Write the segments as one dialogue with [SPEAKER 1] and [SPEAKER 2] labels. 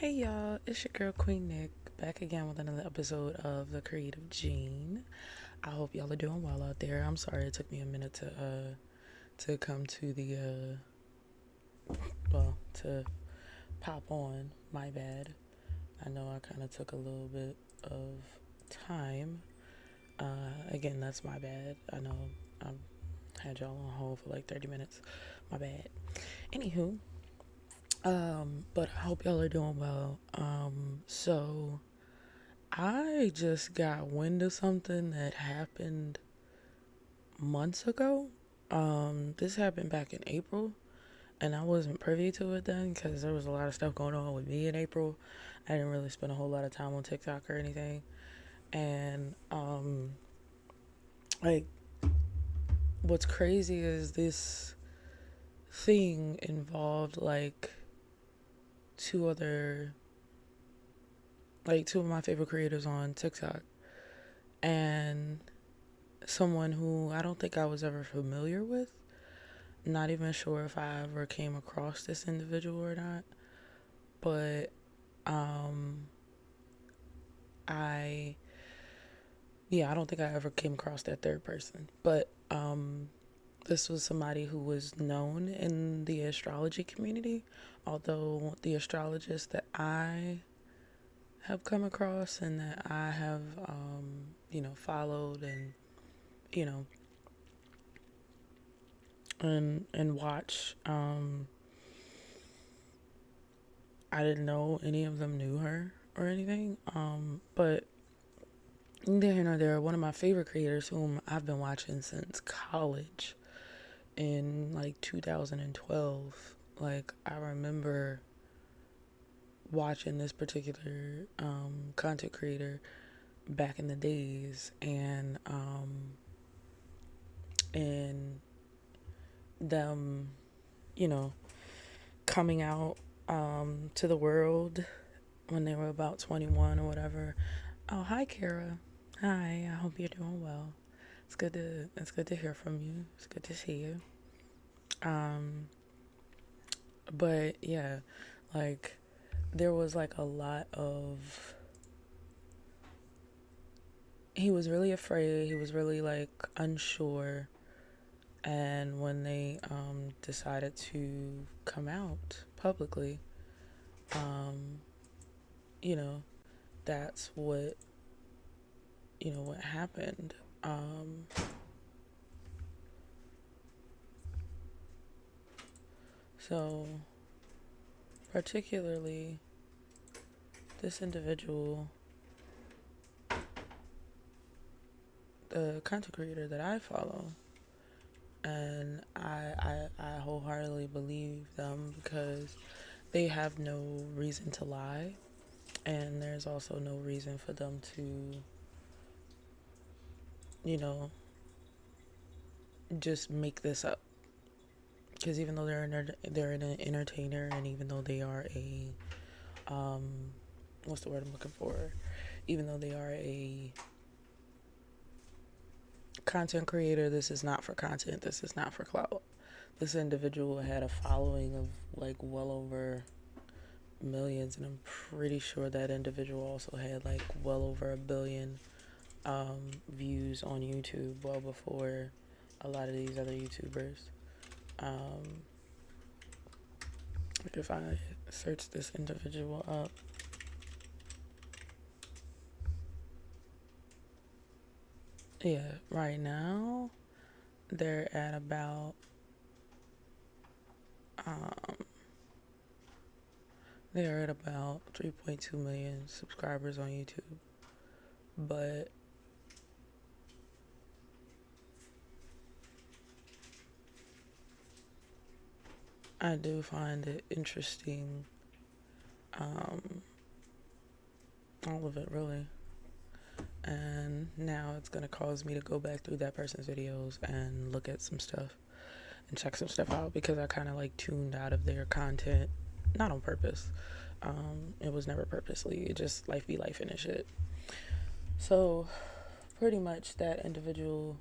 [SPEAKER 1] Hey y'all, it's your girl Queen Nick back again with another episode of The Creative Gene. I hope y'all are doing well out there. I'm sorry it took me a minute to come to the to pop on. My bad. I know I kind of took a little bit of time. Again, that's my bad. I know I had y'all on hold for like 30 minutes. My bad. Anywho, but I hope y'all are doing well. So I just got wind of something that happened months ago. This happened back in April, and I wasn't privy to it then because there was a lot of stuff going on with me in April. I didn't really spend a whole lot of time on TikTok or anything, and like what's crazy is this thing involved two other two of my favorite creators on TikTok and someone who I don't think I was ever familiar with. Not even sure if I ever came across this individual or not, but I I don't think I ever came across that third person. But this was somebody who was known in the astrology community, although the astrologist that I have come across and that I have followed and you know and watch. I didn't know any of them knew her or anything. But there nor there, one of my favorite creators whom I've been watching since college in like 2012. Like I remember watching this particular content creator back in the days, and them, coming out to the world when they were about 21 or whatever. Oh, hi, Kara. Hi. I hope you're doing well. It's good to hear from you. It's good to see you. But yeah, like there was like a lot of. He was really afraid. He was really like unsure. And when they decided to come out publicly, um, you know, that's what happened. So, particularly, this individual, the content creator that I follow, and I wholeheartedly believe them because they have no reason to lie, and there's also no reason for them to, just make this up. Because even though they're an entertainer, and even though they are a what's the word I'm looking for? Even though they are a content creator, this is not for content. This is not for clout. This individual had a following of like well over millions, and I'm pretty sure that individual also had like well over 1 billion views on YouTube well before a lot of these other YouTubers. If I search this individual up, yeah, right now they're at about they're at about 3.2 million subscribers on YouTube. But I do find it interesting, all of it really. And now it's going to cause me to go back through that person's videos and look at some stuff and check some stuff out because I kind of like tuned out of their content, not on purpose. It was never purposely. It just life be life and shit. So pretty much that individual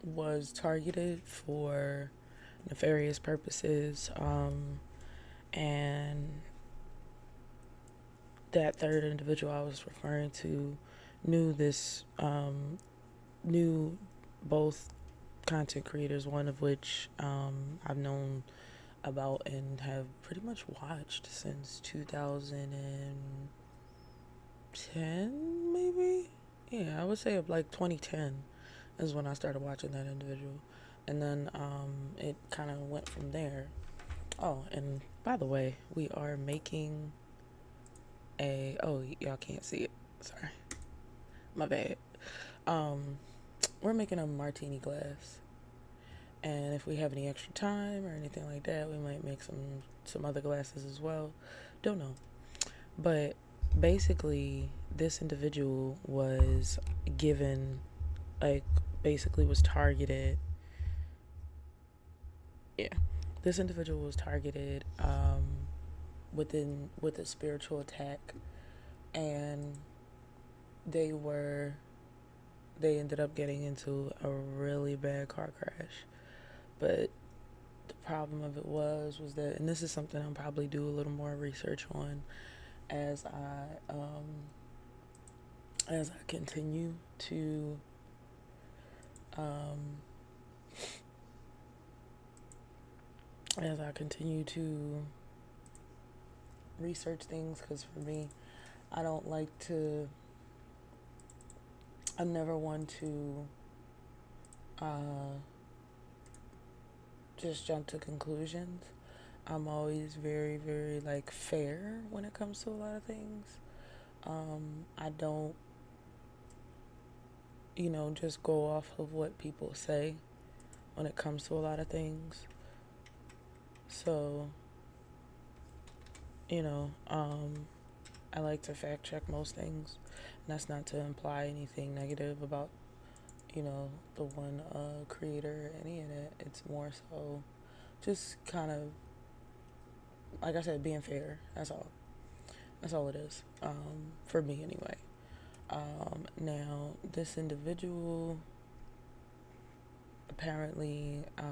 [SPEAKER 1] was targeted for nefarious purposes. And that third individual I was referring to knew this, knew both content creators, one of which I've known about and have pretty much watched since 2010, maybe? Yeah, I would say like 2010 is when I started watching that individual. And then it kind of went from there. Oh, and by the way, we are making y'all can't see it. Sorry. My bad. We're making a martini glass. And if we have any extra time or anything like that, we might make some other glasses as well. Don't know. But basically, this individual was given, basically was targeted. Yeah. This individual was targeted with a spiritual attack, and they ended up getting into a really bad car crash. But the problem of it was that, and this is something I'll probably do a little more research on as I continue to research things, because for me, I'm never one to just jump to conclusions. I'm always very, very fair when it comes to a lot of things. I don't, just go off of what people say when it comes to a lot of things. So, I like to fact check most things. And that's not to imply anything negative about, the one creator or any of that. It's more so just kind of, like I said, being fair. That's all. That's all it is. For me anyway. Now, this individual apparently, I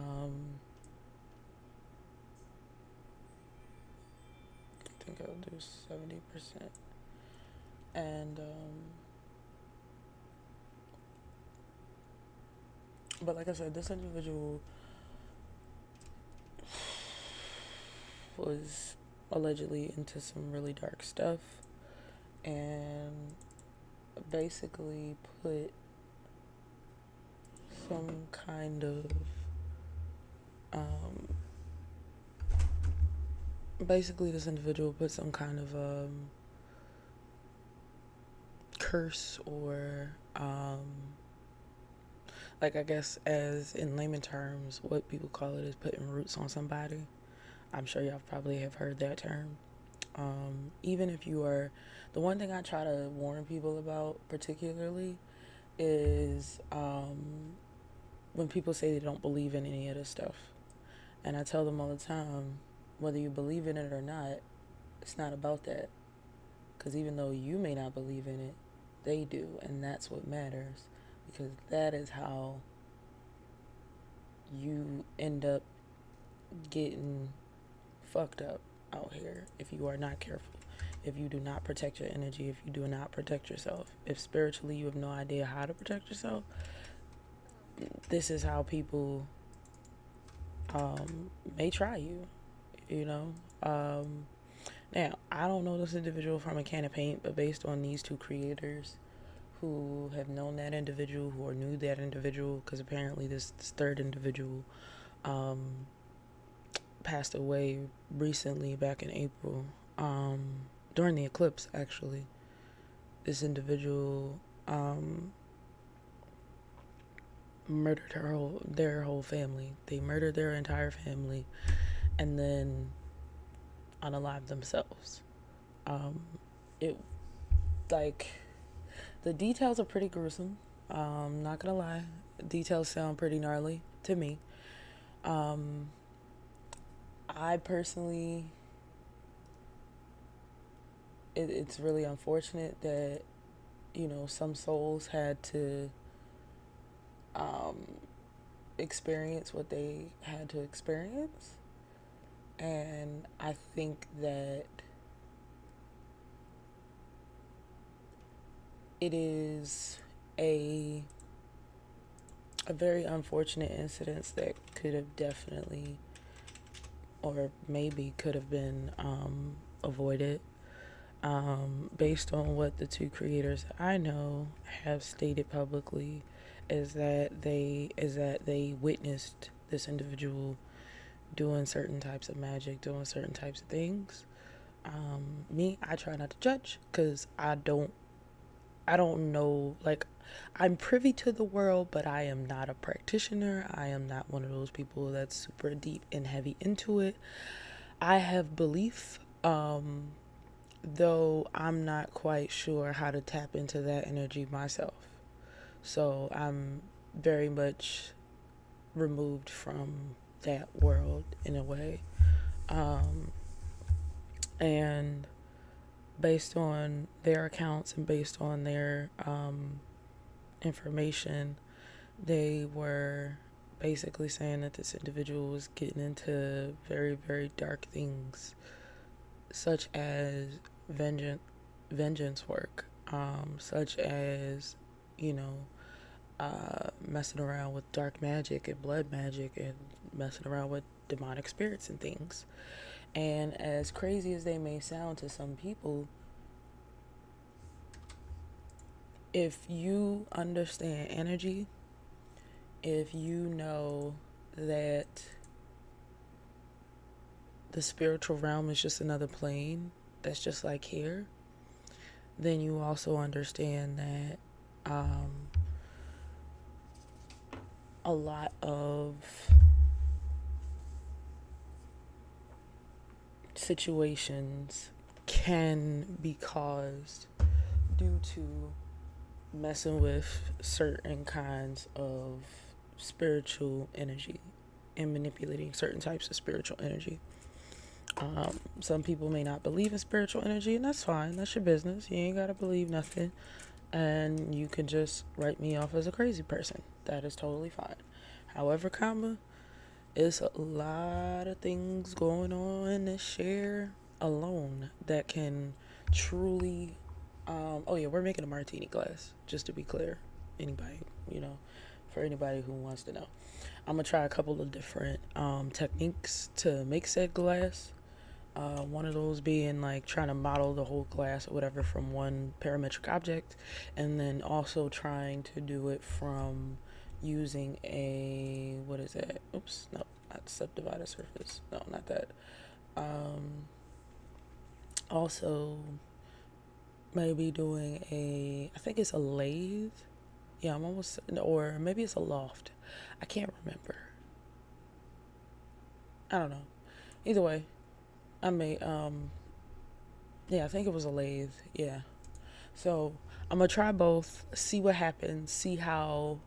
[SPEAKER 1] think I'll do 70%. And, but like I said, this individual was allegedly into some really dark stuff and basically put some kind of this individual put some kind of curse or I guess, as in layman terms, what people call it is putting roots on somebody. I'm sure y'all probably have heard that term. Even if you are, the one thing I try to warn people about particularly is when people say they don't believe in any of this stuff. And I tell them all the time, whether you believe in it or not, it's not about that. Because even though you may not believe in it, they do. And that's what matters. Because that is how you end up getting fucked up out here if you are not careful, if you do not protect your energy, if you do not protect yourself, if spiritually you have no idea how to protect yourself. This is how people may try you, Now, I don't know this individual from a can of paint, but based on these two creators who have known that individual, who or knew that individual, because apparently this third individual passed away recently, back in April, during the eclipse, actually. This individual murdered their whole family. They murdered their entire family and then unalived themselves. The details are pretty gruesome. Not gonna lie, the details sound pretty gnarly to me. I personally, it's really unfortunate that, some souls had to experience what they had to experience. And I think that it is a very unfortunate incident that could have definitely, or maybe could have been avoided. Based on what the two creators I know have stated publicly, is that they witnessed this individual doing certain types of magic, doing certain types of things. Me, I try not to judge because I don't know, like, I'm privy to the world, but I am not a practitioner. I am not one of those people that's super deep and heavy into it. I have belief, though I'm not quite sure how to tap into that energy myself. So I'm very much removed from that world in a way. Um, and based on their accounts and based on their information, they were basically saying that this individual was getting into very, very dark things, such as vengeance work, such as, you know, messing around with dark magic and blood magic and messing around with demonic spirits and things. And as crazy as they may sound to some people, if you understand energy, if you know that the spiritual realm is just another plane that's just like here, then you also understand that a lot of situations can be caused due to messing with certain kinds of spiritual energy and manipulating certain types of spiritual energy. Some people may not believe in spiritual energy, and that's fine. That's your business. You ain't gotta believe nothing, and you can just write me off as a crazy person. That is totally fine. However, it's a lot of things going on in this share alone that can truly. Oh yeah, we're making a martini glass. Just to be clear, anybody, for anybody who wants to know, I'm gonna try a couple of different techniques to make said glass. One of those being like trying to model the whole glass or whatever from one parametric object, and then also trying to do it from using a, what is that? Oops, no, not subdivided surface. No, not that. Also, maybe doing I think it's a lathe. Yeah, I'm almost, or maybe it's a loft. I can't remember. I don't know. Either way, I may, yeah, I think it was a lathe. Yeah. So I'm gonna try both, see what happens, see how,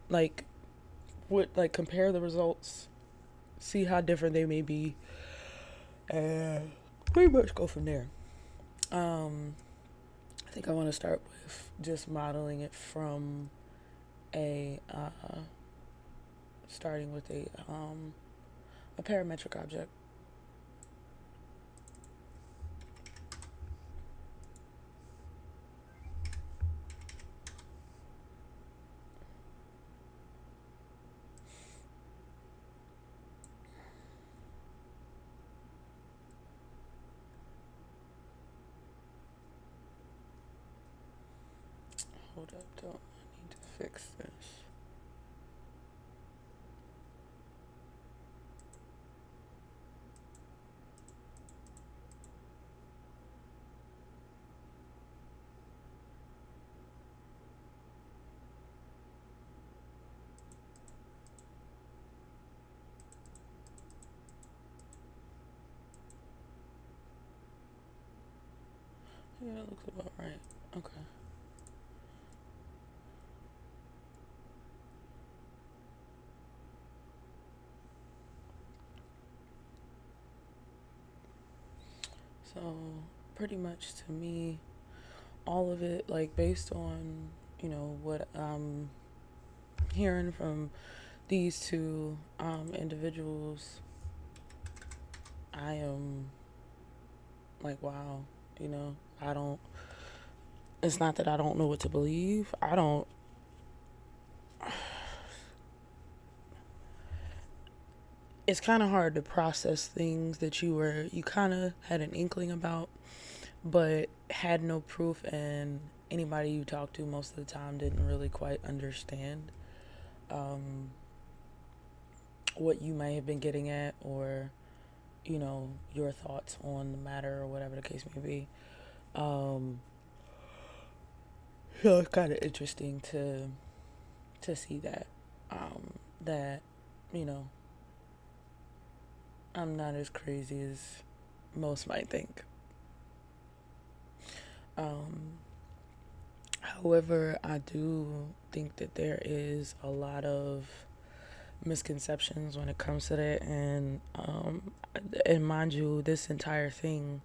[SPEAKER 1] like, compare the results, see how different they may be, and pretty much go from there. I think I want to start with just modeling it from starting with a parametric object. Hold up, though. I need to fix this. Yeah, that looks about right. Okay. So, pretty much to me, all of it, like, based on, what I'm hearing from these two individuals, I am like, wow, you know, I don't, it's not that I don't know what to believe. It's kind of hard to process things that you kind of had an inkling about, but had no proof, and anybody you talked to most of the time didn't really quite understand um, what you may have been getting at, or your thoughts on the matter, or whatever the case may be. Um, so it's kind of interesting to see that that you know I'm not as crazy as most might think. Um, However, I do think that there is a lot of misconceptions when it comes to that, and mind you, this entire thing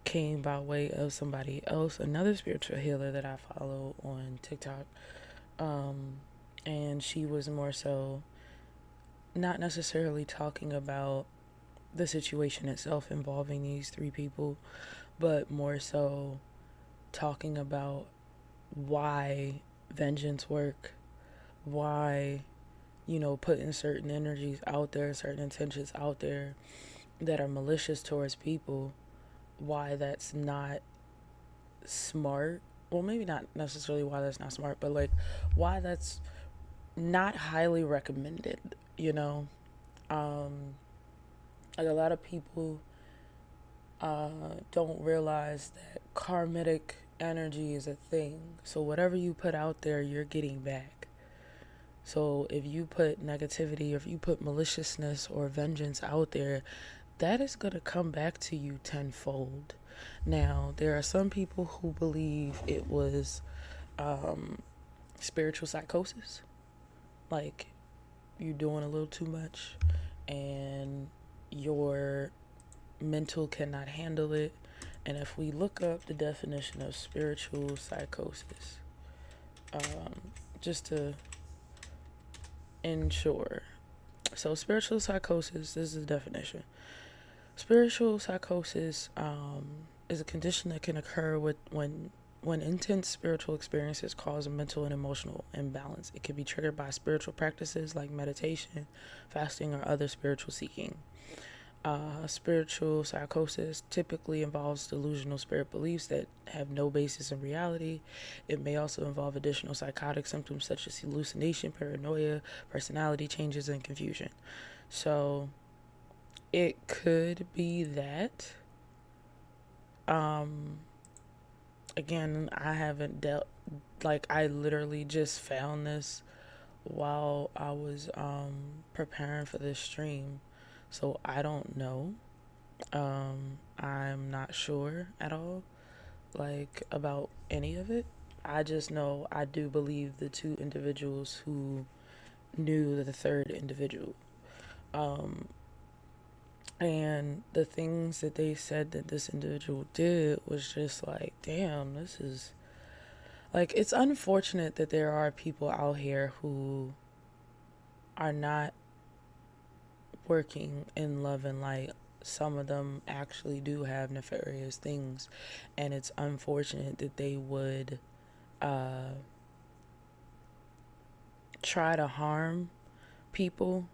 [SPEAKER 1] came by way of somebody else, another spiritual healer that I follow on TikTok, um, and she was more so not necessarily talking about the situation itself involving these three people, but more so talking about why vengeance work, why putting certain energies out there, certain intentions out there that are malicious towards people, why that's not smart. Well, maybe not necessarily why that's not smart, but like why that's not highly recommended, you know? Um, like a lot of people don't realize that karmic energy is a thing. So whatever you put out there, you're getting back. So if you put negativity, or if you put maliciousness or vengeance out there, that is going to come back to you tenfold. Now, there are some people who believe it was spiritual psychosis. Like, you're doing a little too much and your mental cannot handle it. And if we look up the definition of spiritual psychosis, just to ensure. So, spiritual psychosis, this is the definition. Spiritual psychosis is a condition that can occur when intense spiritual experiences cause a mental and emotional imbalance. It can be triggered by spiritual practices like meditation, fasting, or other spiritual seeking. Spiritual psychosis typically involves delusional spirit beliefs that have no basis in reality. It may also involve additional psychotic symptoms such as hallucination, paranoia, personality changes, and confusion. So it could be that. Again, I haven't I literally just found this while I was preparing for this stream. So I don't know. I'm not sure at all, like, about any of it. I just know I do believe the two individuals who knew the third individual. Um, and the things that they said that this individual did was just like, damn, this is like, it's unfortunate that there are people out here who are not working in love and light. Some of them actually do have nefarious things, and it's unfortunate that they would try to harm people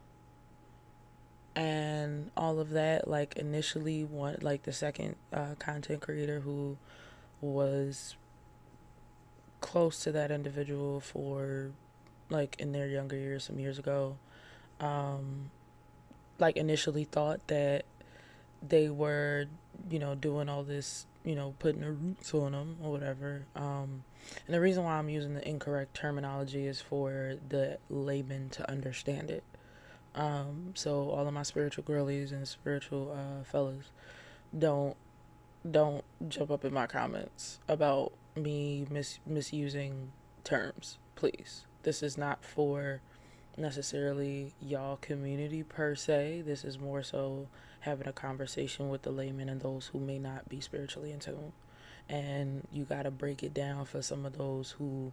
[SPEAKER 1] and all of that. Like, initially, one, like the second content creator who was close to that individual for, like, in their younger years, some years ago, like, initially thought that they were, doing all this, putting their roots on them or whatever. And the reason why I'm using the incorrect terminology is for the layman to understand it. So all of my spiritual girlies and spiritual fellas, don't jump up in my comments about me misusing terms, please. This is not for necessarily y'all community per se. This is more so having a conversation with the laymen and those who may not be spiritually in tune. And you got to break it down for some of those who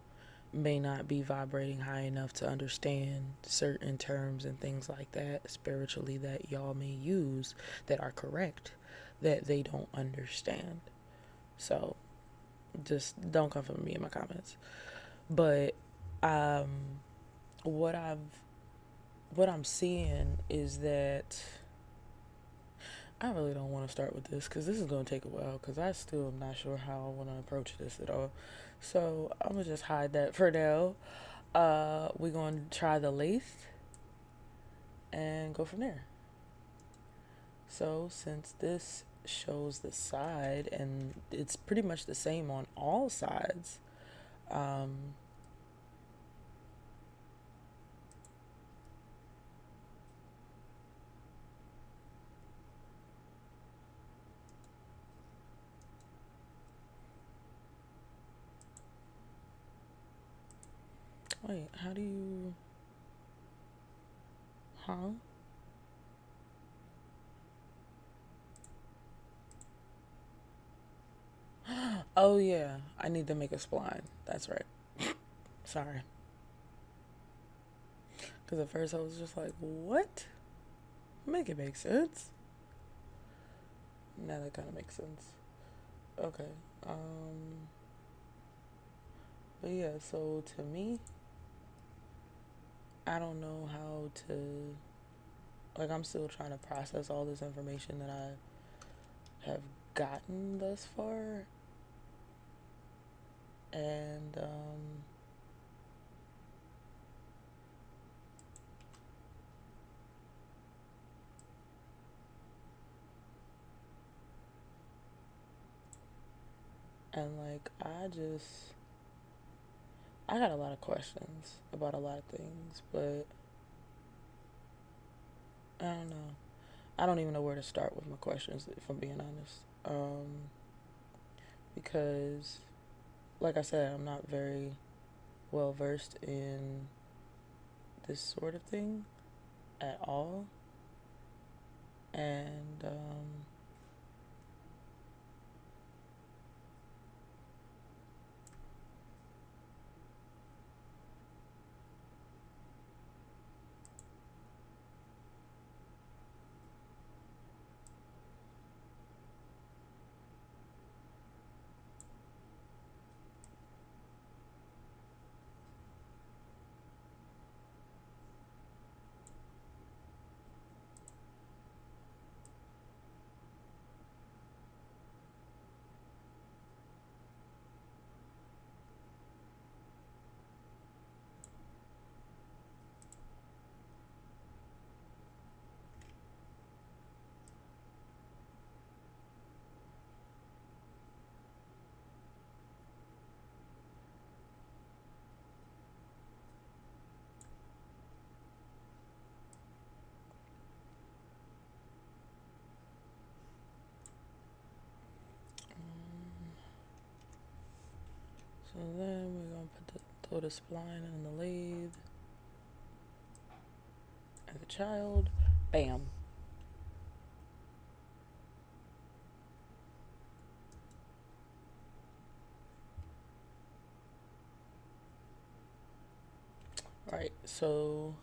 [SPEAKER 1] may not be vibrating high enough to understand certain terms and things like that spiritually that y'all may use that are correct that they don't understand. So just don't come for me in my comments. But um, what I'm seeing is that I really don't want to start with this because this is going to take a while because I still am not sure how I want to approach this at all. So I'm going to just hide that for now. We're going to try the lathe and go from there. So since this shows the side and it's pretty much the same on all sides, wait, how do you, huh? Oh yeah, I need to make a spline. That's right. Sorry. Because at first I was just like, what? Make it make sense. Now that kind of makes sense. Okay. But yeah, so to me, I don't know how to, like, I'm still trying to process all this information that I have gotten thus far. And, like, I got a lot of questions about a lot of things, but I don't know. I don't even know where to start with my questions, if I'm being honest. Because, like I said, I'm not very well versed in this sort of thing at all. And, so then we're going to throw the spline in the lathe as a child. Bam. Right, so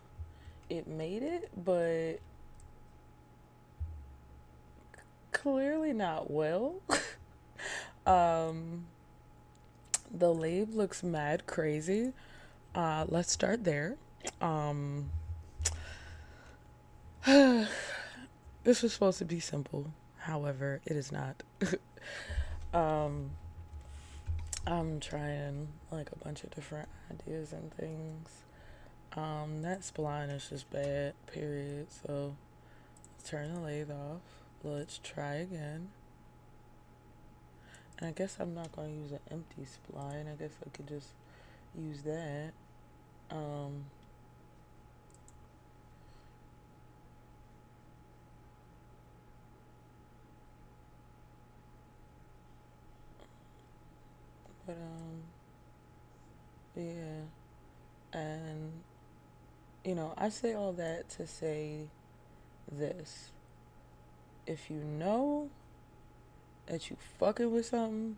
[SPEAKER 1] it made it, but clearly not well. The lathe looks mad crazy. Let's start there. This was supposed to be simple. However, it is not. I'm trying like a bunch of different ideas and things. That spline is just bad, period. So let's turn the lathe off. Let's try again. And I guess I'm not going to use an empty spline. I guess I could just use that. But yeah. And I say all that to say this. If you know that you fucking with something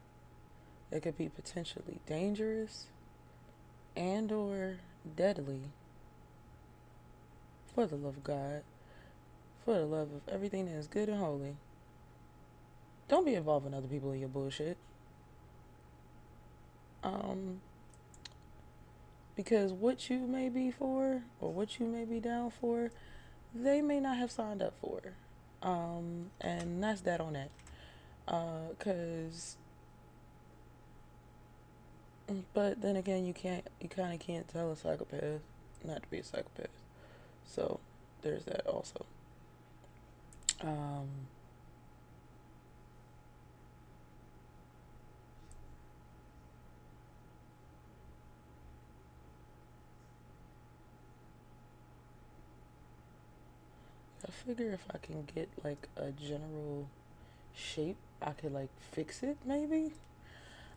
[SPEAKER 1] that could be potentially dangerous and or deadly, for the love of God, for the love of everything that is good and holy, don't be involving other people in your bullshit. Um, because what you may be for or what you may be down for, they may not have signed up for. And that's that on that. Cause, but then again, you kind of can't tell a psychopath not to be a psychopath. So there's that also. Um, I figure if I can get like a general shape, I could like fix it maybe.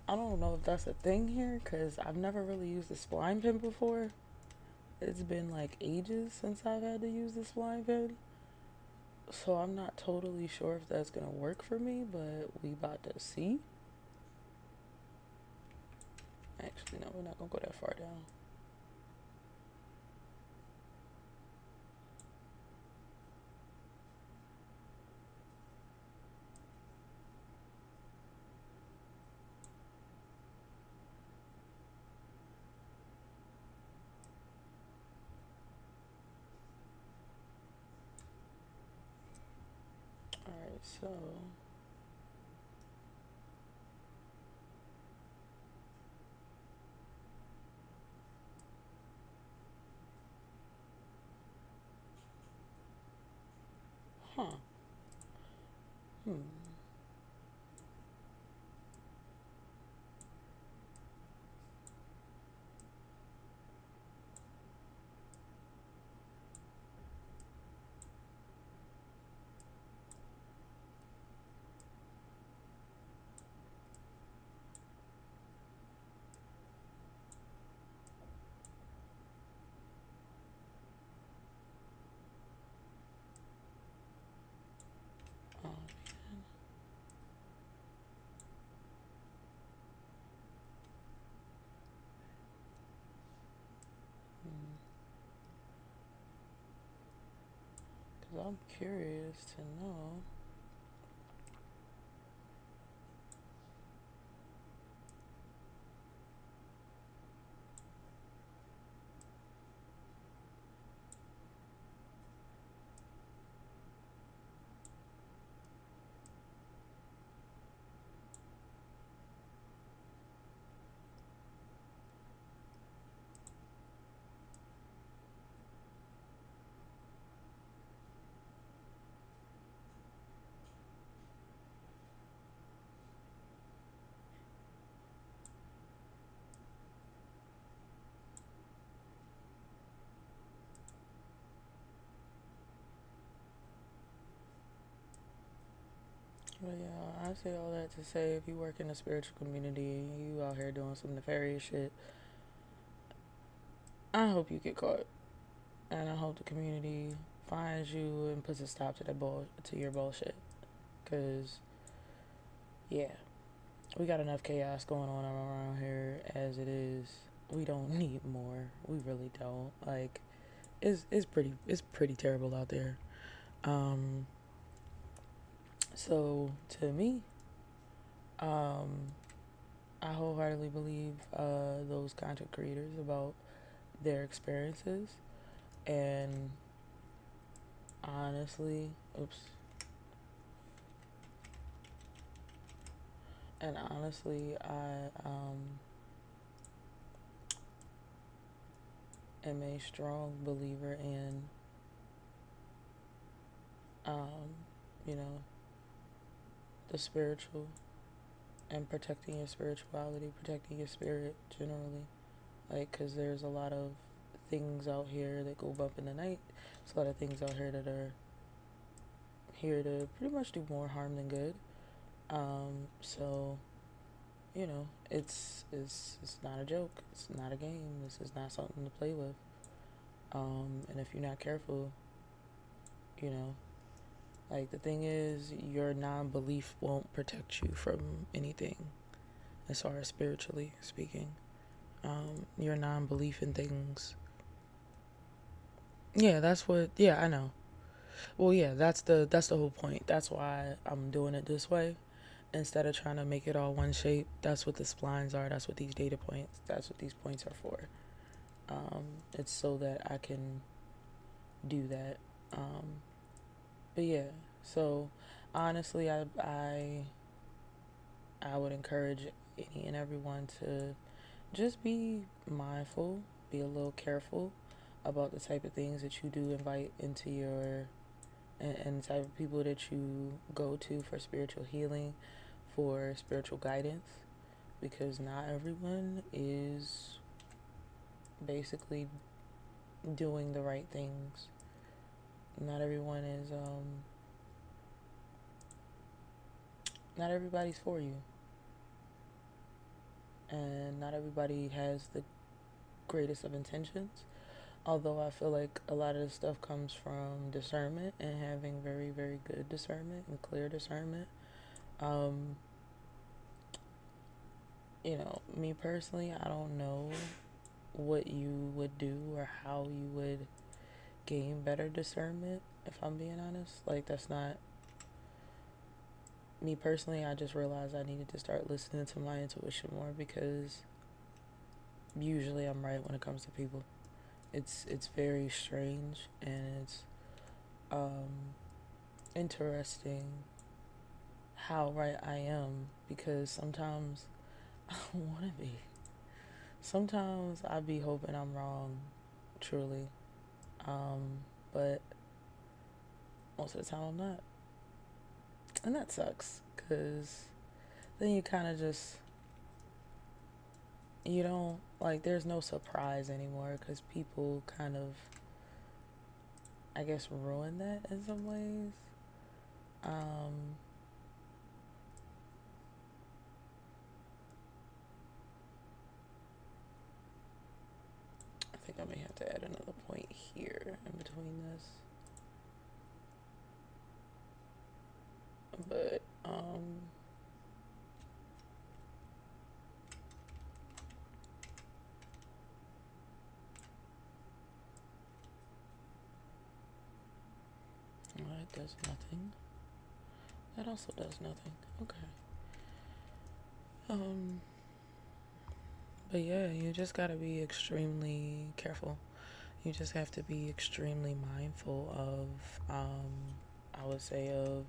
[SPEAKER 1] I don't know if that's a thing here because I've never really used a spline pen before. It's been like ages since I've had to use the spline pen. So I'm not totally sure if that's gonna work for me, but we about to see. Actually, no, we're not gonna go that far down. Alright, so huh. Hmm. Oh, because I'm curious to know. But yeah, I say all that to say if you work in a spiritual community and you out here doing some nefarious shit, I hope you get caught. And I hope the community finds you and puts a stop to to your bullshit. Cause yeah, we got enough chaos going on around here as it is. We don't need more. We really don't. Like it's pretty terrible out there. Um so to me, um I wholeheartedly believe those content creators about their experiences, and honestly, oops, and honestly, I am a strong believer in, um, you know, the spiritual and protecting your spirituality, protecting your spirit generally. Like, because there's a lot of things out here that go bump in the night. There's a lot of things out here that are here to pretty much do more harm than good. So it's not a joke. It's not a game. This is not something to play with. And if you're not careful, you know, like the thing is, your non-belief won't protect you from anything, as far as spiritually speaking. your non-belief in things. Yeah, that's what. Yeah, I know. Well, yeah, that's the whole point. That's why I'm doing it this way instead of trying to make it all one shape. That's what the splines are. That's what these data points. That's what these points are for. It's so that I can do that. But yeah, so honestly, I would encourage any and everyone to just be mindful, be a little careful about the type of things that you do invite into your and the type of people that you go to for spiritual healing, for spiritual guidance, because not everyone is basically doing the right things. Not everyone is not everybody's for you, and not everybody has the greatest of intentions. Although I feel like a lot of this stuff comes from discernment and having very, very good discernment and clear discernment. Um, me personally, I don't know what you would do or how you would gain better discernment, if I'm being honest. Like, that's not me personally. I just realized I needed to start listening to my intuition more because usually I'm right when it comes to people. It's very strange, and it's um, interesting how right I am, because sometimes I don't want to be. Sometimes I be hoping I'm wrong, truly. But most of the time I'm not. And that sucks, because then you kind of just, you don't, like, there's no surprise anymore, because people kind of, I guess, ruin that in some ways. Um, I think I may have to add another point here in between this. But, that does nothing. That also does nothing. Okay. Um, but yeah, you just gotta be extremely careful. You just have to be extremely mindful of, I would say, of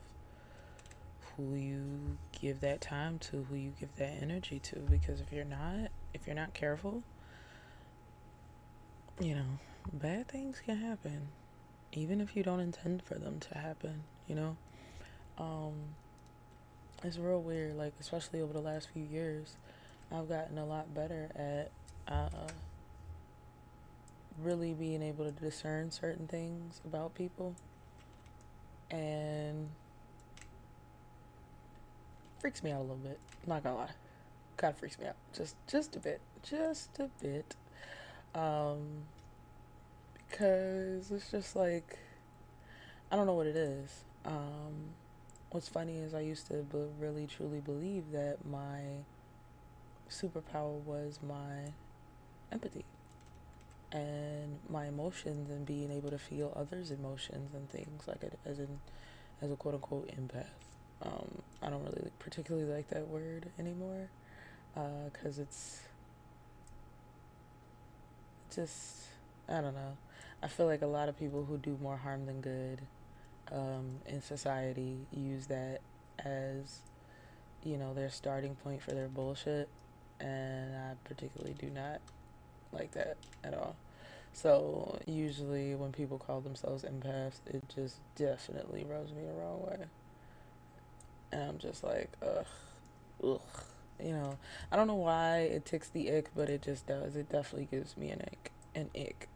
[SPEAKER 1] who you give that time to, who you give that energy to. Because if you're not careful, you know, bad things can happen, even if you don't intend for them to happen. Um, it's real weird. Like, especially over the last few years, I've gotten a lot better at really being able to discern certain things about people, and freaks me out a little bit. I'm not gonna lie, kind of freaks me out, just a bit, um, because it's just like, I don't know what it is. What's funny is I used to really truly believe that my superpower was my empathy and my emotions, and being able to feel others' emotions and things, like as a quote unquote empath. I don't really particularly like that word anymore, because it's just, I don't know. I feel like a lot of people who do more harm than good in society use that as, their starting point for their bullshit, and I particularly do not like that at all. So usually when people call themselves empaths, it just definitely rubs me the wrong way. And I'm just like, ugh, ugh. I don't know why it ticks the ick, but it just does. It definitely gives me an ick.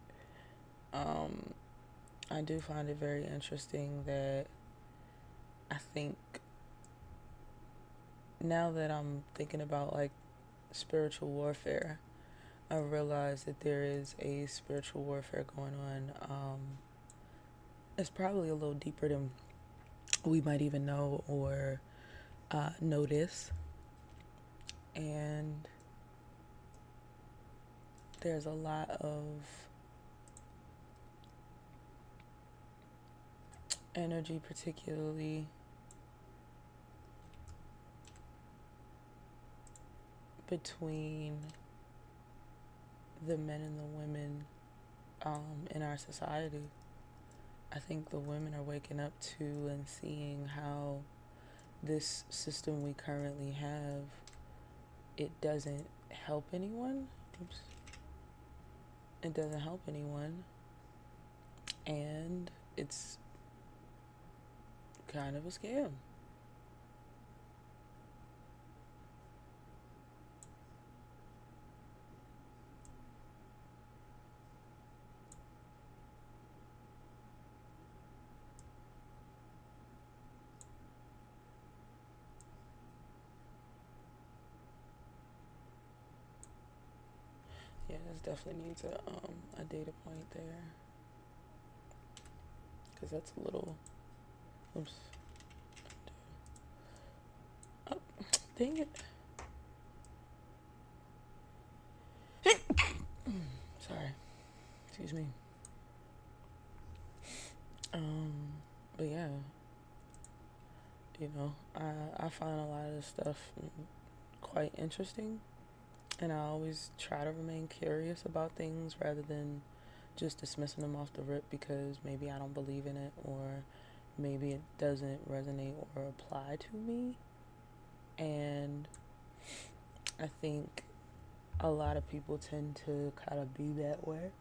[SPEAKER 1] Um, I do find it very interesting that I think now that I'm thinking about like spiritual warfare, I realize that there is a spiritual warfare going on. It's probably a little deeper than we might even know or notice. And there's a lot of energy, particularly between the men and the women in our society. I think the women are waking up to and seeing how this system we currently have, it doesn't help anyone. Oops. It doesn't help anyone. And it's kind of a scam. Yeah, this definitely needs a data point there. Because that's a little... Oops. Oh, dang it. Sorry. Excuse me. But yeah. You know, I find a lot of this stuff quite interesting. And I always try to remain curious about things rather than just dismissing them off the rip because maybe I don't believe in it or maybe it doesn't resonate or apply to me. And I think a lot of people tend to kind of be that way.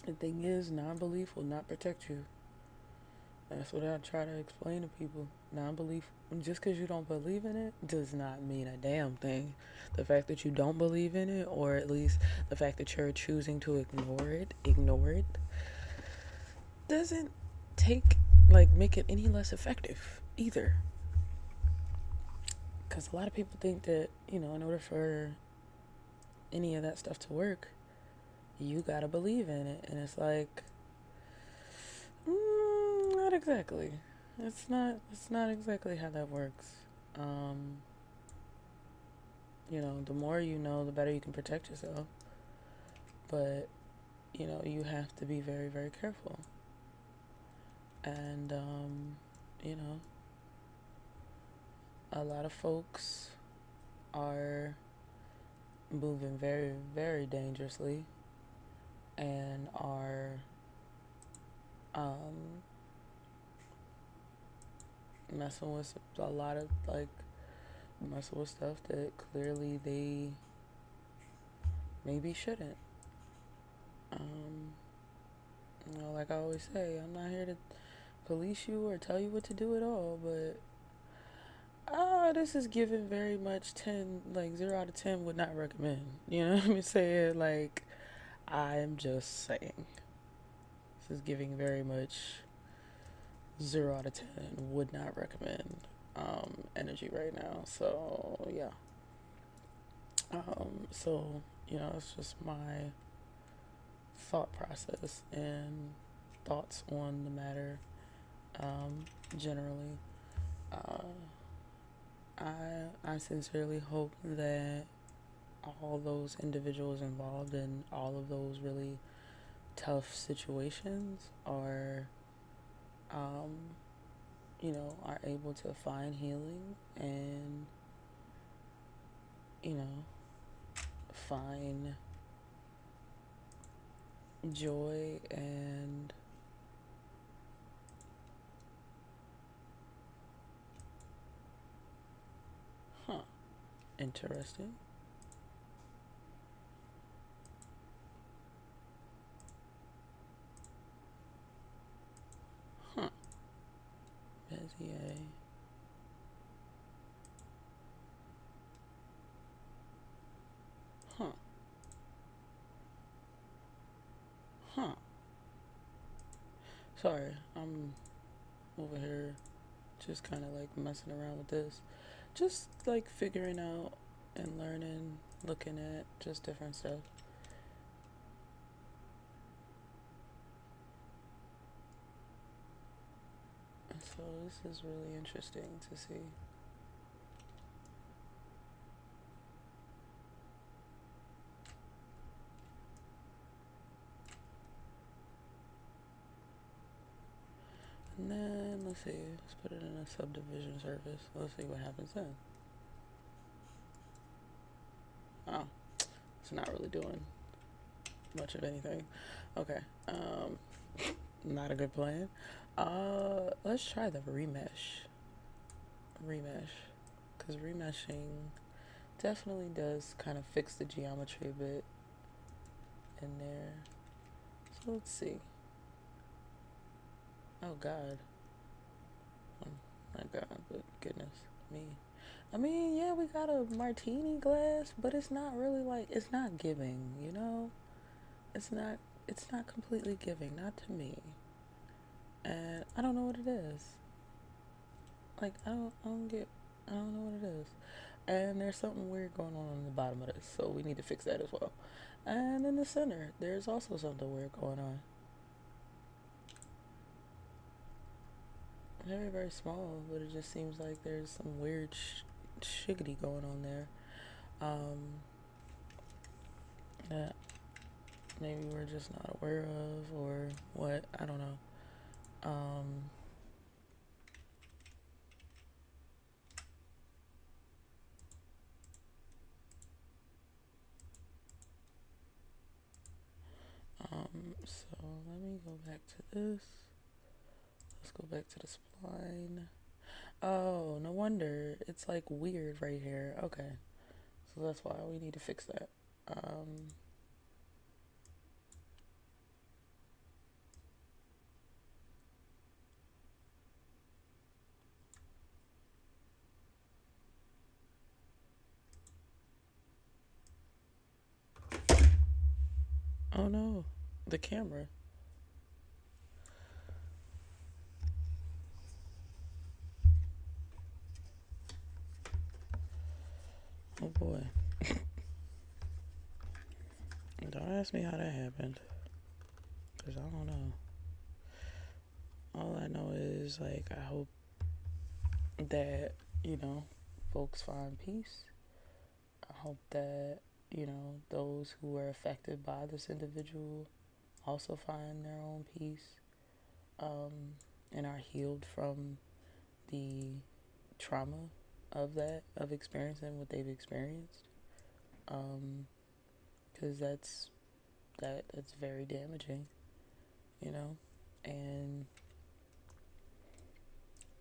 [SPEAKER 1] The thing is, non-belief will not protect you. That's what I try to explain to people. Non-belief, just because you don't believe in it, does not mean a damn thing. The fact that you don't believe in it, or at least the fact that you're choosing to ignore it, doesn't make it any less effective either. Because a lot of people think that, in order for any of that stuff to work, you gotta believe in it. And it's like, not exactly. It's not exactly how that works. The more you know, the better you can protect yourself. But, you have to be very, very careful. And, a lot of folks are moving very, very dangerously and are messing with messing with stuff that clearly they maybe shouldn't. Like I always say, I'm not here to police you or tell you what to do at all, but this is given very much 10, 0 out of 10 would not recommend. You know what I'm saying? Like, I'm just saying. This is giving very much 0 out of 10 would not recommend energy right now. So, yeah. It's just my thought process and thoughts on the matter generally. I sincerely hope that all those individuals involved in all of those really tough situations are are able to find healing and find joy and interesting. Bezier. Sorry, I'm over here just kind of like messing around with this. Just like figuring out and learning, looking at just different stuff. And so this is really interesting to see. And then let's see, let's put it in a subdivision surface. Let's see what happens then. Oh, it's not really doing much of anything. Okay, not a good plan. Let's try the remesh, because remeshing definitely does kind of fix the geometry a bit in there. So let's see. Oh God. Oh my God, but goodness me. I mean, yeah, we got a martini glass, but it's not really like, it's not giving, you know? It's not completely giving, not to me. And I don't know what it is. Like I don't know what it is. And there's something weird going on the bottom of this, so we need to fix that as well. And in the center, there's also something weird going on. Very, very small, but it just seems like there's some weird shiggity going on there. That maybe we're just not aware of, or what, I don't know. So let me go back to this. Let's go back to the spline. Oh, no wonder. It's like weird right here. Okay. So that's why we need to fix that. Oh no, the camera. Oh boy. Don't ask me how that happened, because I don't know. All I know is, like, I hope that, you know, folks find peace. I hope that, you know, those who were affected by this individual also find their own peace, and are healed from the trauma of that, of experiencing what they've experienced. Because that's very damaging, you know. And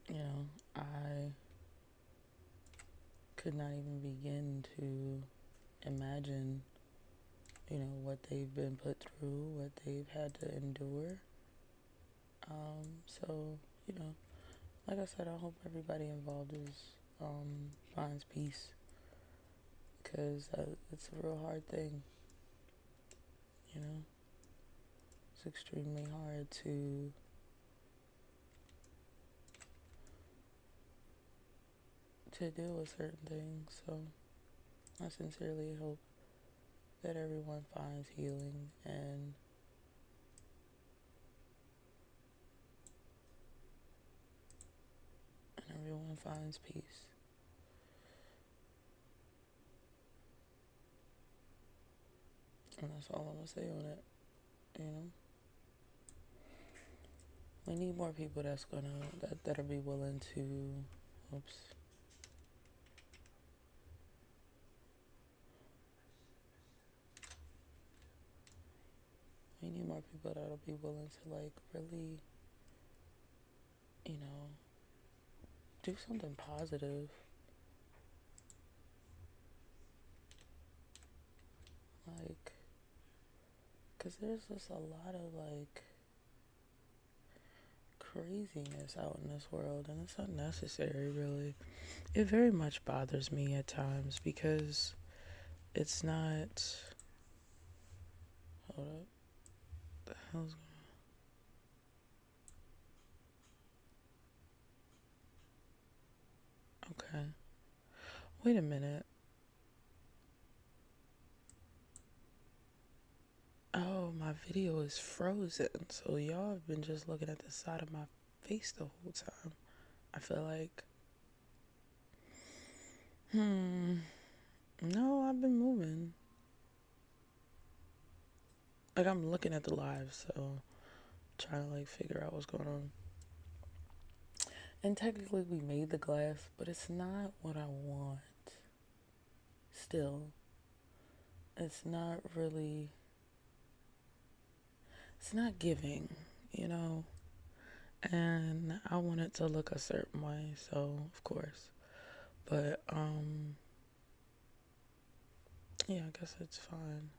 [SPEAKER 1] you know, I could not even begin to imagine, you know, what they've been put through, what they've had to endure. So, you know, like I said, I hope everybody involved finds peace, because it's a real hard thing, you know. It's extremely hard to deal with certain things. So I sincerely hope that everyone finds healing and everyone finds peace. And that's all I'm gonna say on it. You know, we need more people that'll be willing to. Oops. We need more people that'll be willing to, like, really, you know, do something positive. Like, because there's just a lot of, like, craziness out in this world, and it's unnecessary, really. It very much bothers me at times, because it's not. Hold up. The hell's going Okay. Wait a minute. Oh, my video is frozen. So y'all have been just looking at the side of my face the whole time. I feel like. No, I've been moving. Like, I'm looking at the live, so trying to like figure out what's going on. And technically we made the glass, but it's not what I want. Still, it's not really, it's not giving, you know? And I want it to look a certain way, so of course. But yeah, I guess it's fine.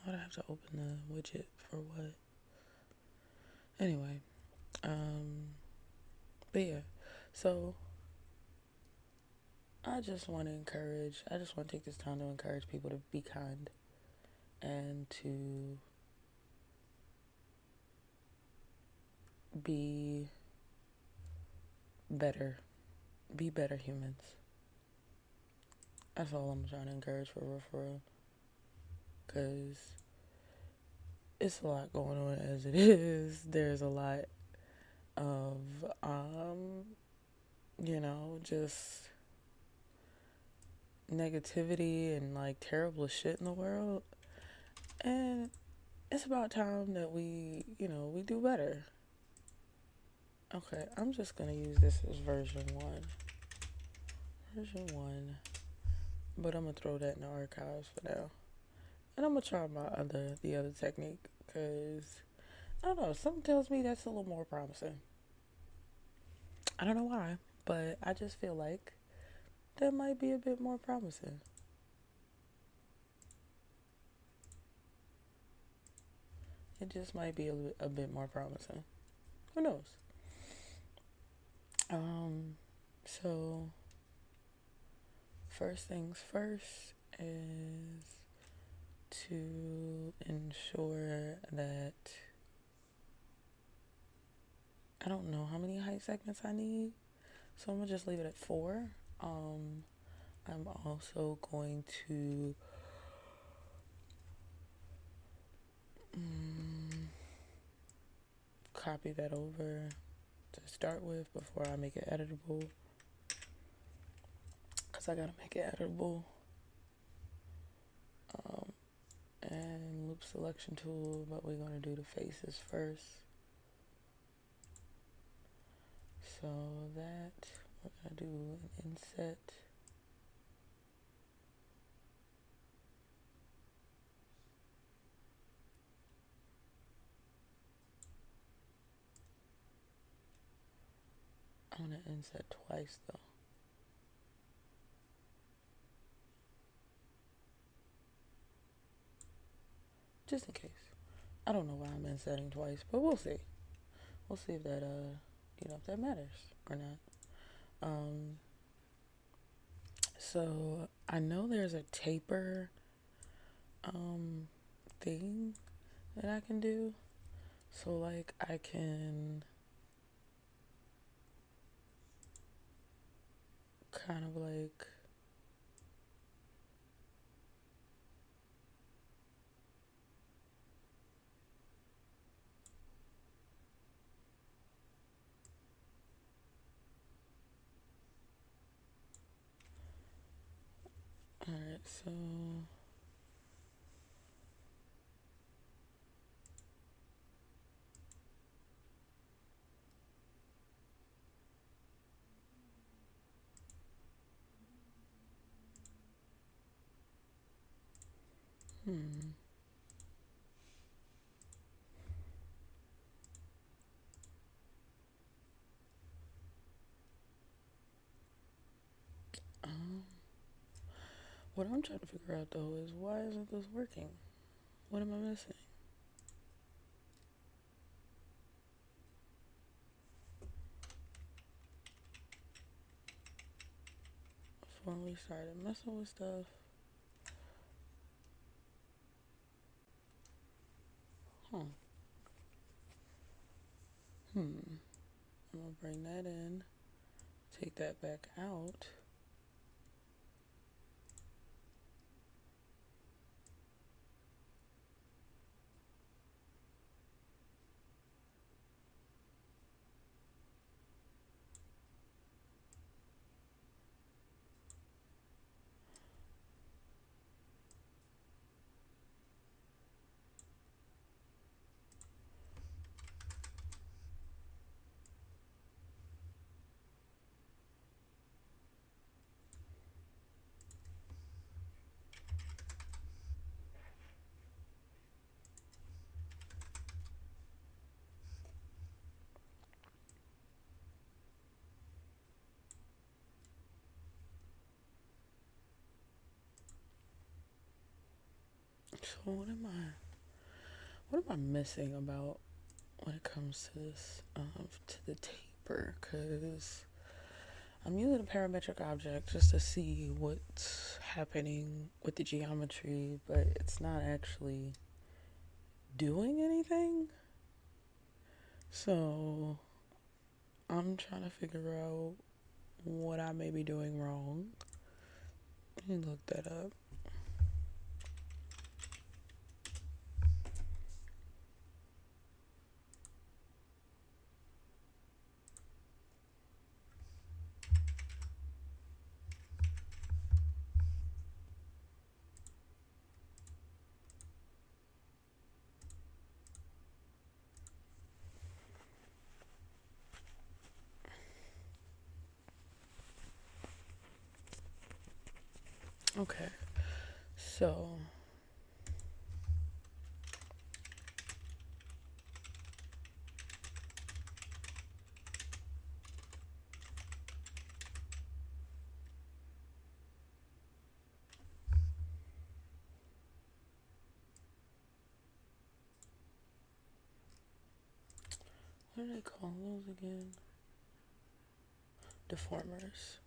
[SPEAKER 1] Why'd I have to open the widget for what? Anyway, but yeah, so I just want to take this time to encourage people to be kind and to be better. Be better humans. That's all I'm trying to encourage for real. Because it's a lot going on as it is. There's a lot of, just negativity and like terrible shit in the world. And it's about time that we do better. Okay, I'm just going to use this as version 1. But I'm going to throw that in the archives for now. And I'm going to try the other technique, because, I don't know, something tells me that's a little more promising. I don't know why, but I just feel like that might be a bit more promising. It just might be a bit more promising. Who knows? So first things first is to ensure that I don't know how many height segments I need, so I'm gonna just leave it at 4. I'm also going to copy that over to start with before I make it editable, because I gotta make it editable. And loop selection tool, but we're gonna do the faces first. So that we're gonna do an inset. I'm gonna inset twice though. Just in case. I don't know why I'm insetting twice, but we'll see. We'll see if that if that matters or not. So I know there's a taper thing that I can do. So like I can kind of like alright, so what I'm trying to figure out though is, why isn't this working? What am I missing? Before we started messing with stuff. I'm gonna bring that in, take that back out. So what am I missing about when it comes to this, to the taper? Because I'm using a parametric object just to see what's happening with the geometry, but it's not actually doing anything. So I'm trying to figure out what I may be doing wrong. Let me look that up. Okay, so what do they call those again? Deformers.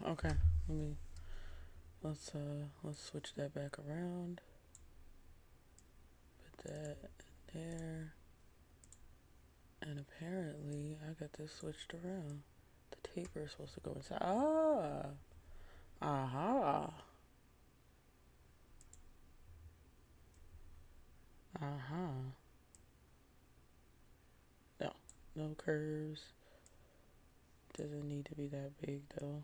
[SPEAKER 1] Okay. Let's switch that back around. Put that there. And apparently I got this switched around. The taper is supposed to go inside. Aha. No. No curves. Doesn't need to be that big though.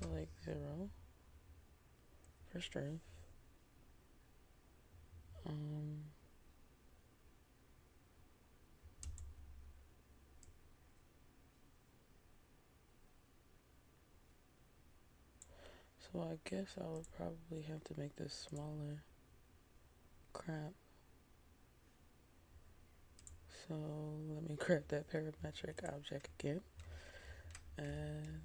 [SPEAKER 1] So like 0 for strength. So I guess I would probably have to make this smaller. Crap. So let me grab that parametric object again. And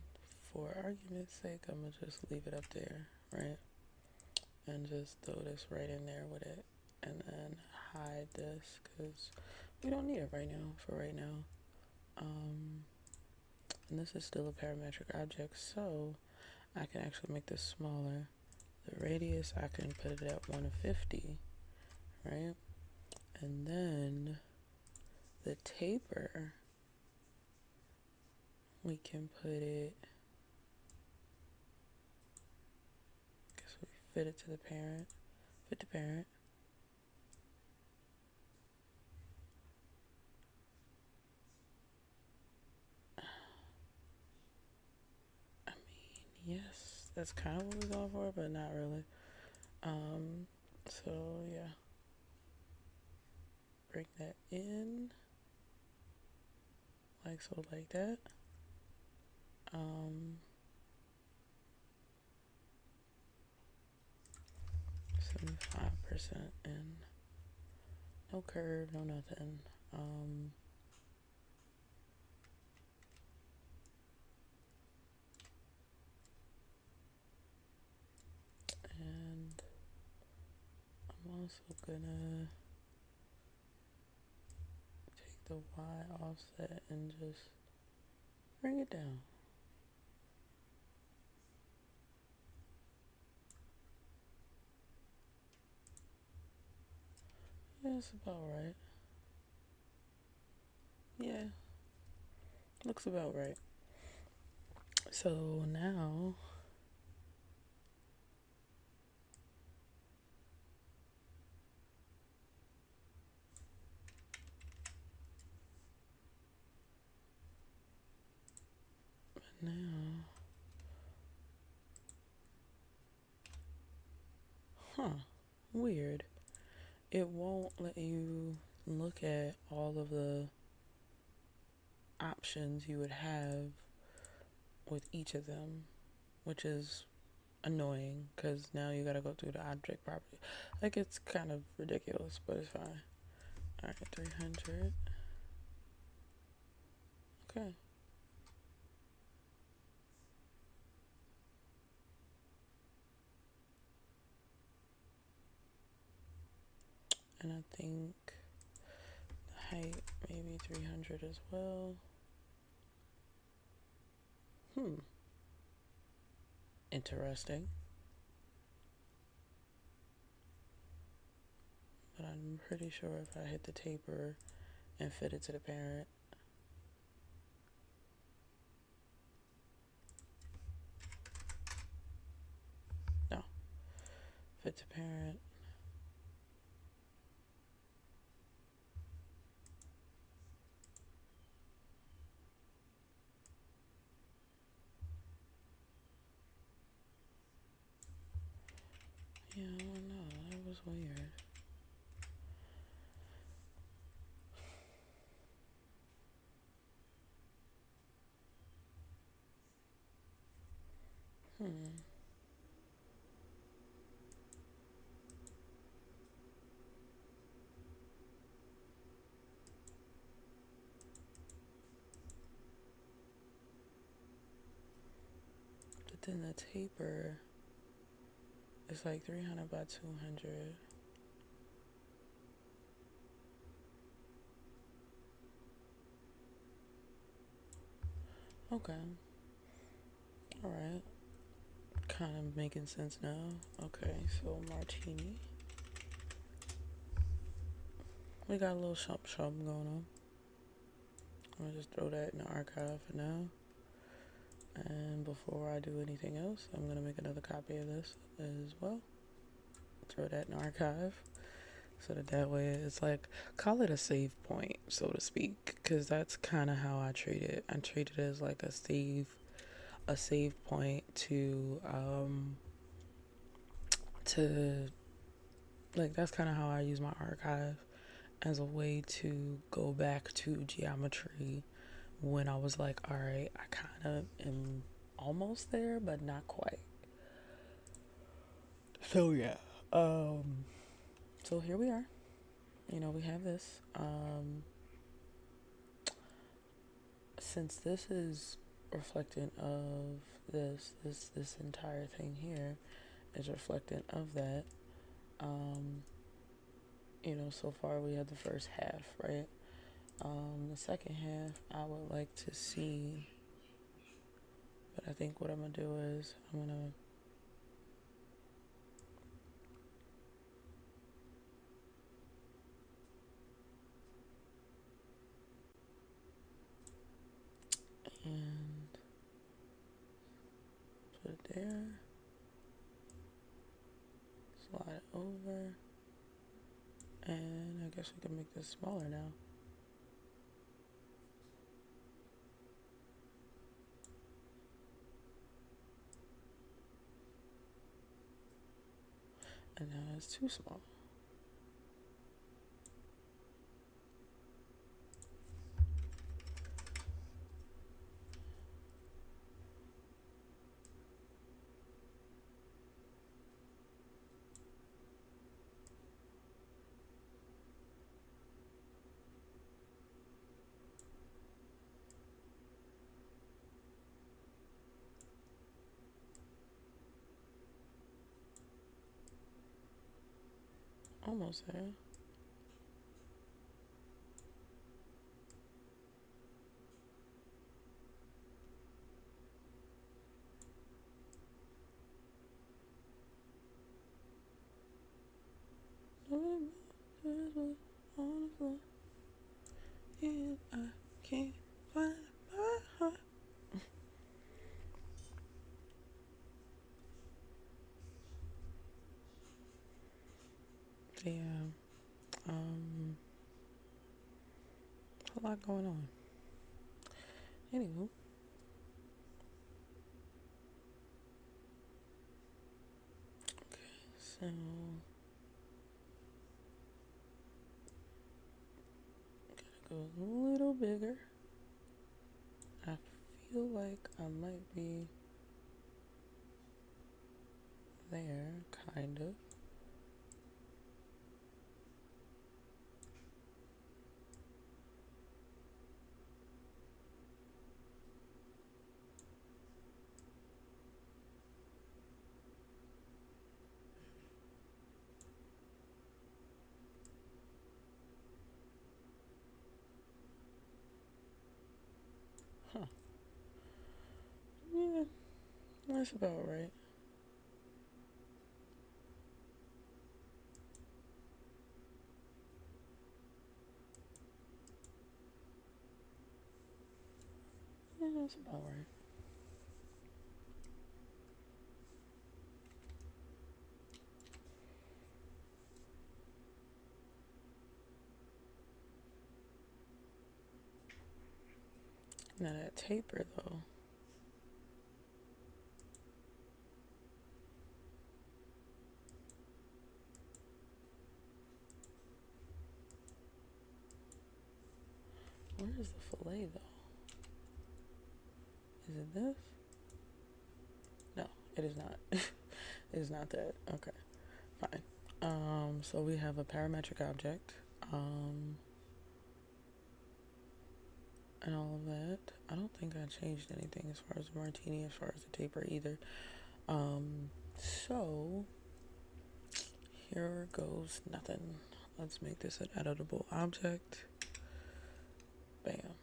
[SPEAKER 1] for argument's sake, I'm going to just leave it up there, right? And just throw this right in there with it. And then hide this because we don't need it right now for right now. And this is still a parametric object, so I can actually make this smaller. The radius, I can put it at 150, right? And then the taper, we can put it, guess we fit it to the parent, fit the parent. I mean, yes, that's kind of what we're going for, but not really. So yeah, bring that in, like so, like that. 75% in. No curve, no nothing. And I'm also gonna take the Y offset and just bring it down. Yeah, it's about right. Yeah, looks about right. So now weird. It won't let you look at all of the options you would have with each of them, which is annoying because now you gotta go through the object property. Like, it's kind of ridiculous, but it's fine. Alright, 300. Okay. And I think the height maybe 300 as well. Interesting. But I'm pretty sure if I hit the taper and fit it to the parent, no, fit to parent, yeah, I don't know, that was weird. But then the taper is like 300 by 200. Okay. Alright. Kind of making sense now. Okay, so martini. We got a little something going on. I'm gonna just throw that in the archive for now. And before I do anything else, I'm gonna make another copy of this as well. Throw that in the archive. So that way it's like, call it a save point, so to speak. Because that's kind of how I treat it. I treat it as like a save point to like, that's kind of how I use my archive, as a way to go back to geometry when I was like, all right, I kind of am almost there, but not quite. So yeah. So here we are. You know, we have this. Since this is reflecting of this entire thing here is reflecting of that. You know, so far we had the first half, right? The second half I would like to see, but I think what I'm gonna do is I'm gonna and put it there, slide it over, and I guess we can make this smaller now. And now it's too small. Almost there. On the floor, and I can't find my heart. Yeah, a lot going on. Anywho, so gotta go a little bigger. I feel like I might be there, kind of. Huh. Yeah, that's about right. Yeah, that's about right. Now that taper though. Where is the fillet though? Is it this? No, it is not. It is not that. Okay, fine. So we have a parametric object, and all of that. I don't think I changed anything as far as the martini, as far as the taper either. So here goes nothing. Let's make this an editable object. Bam.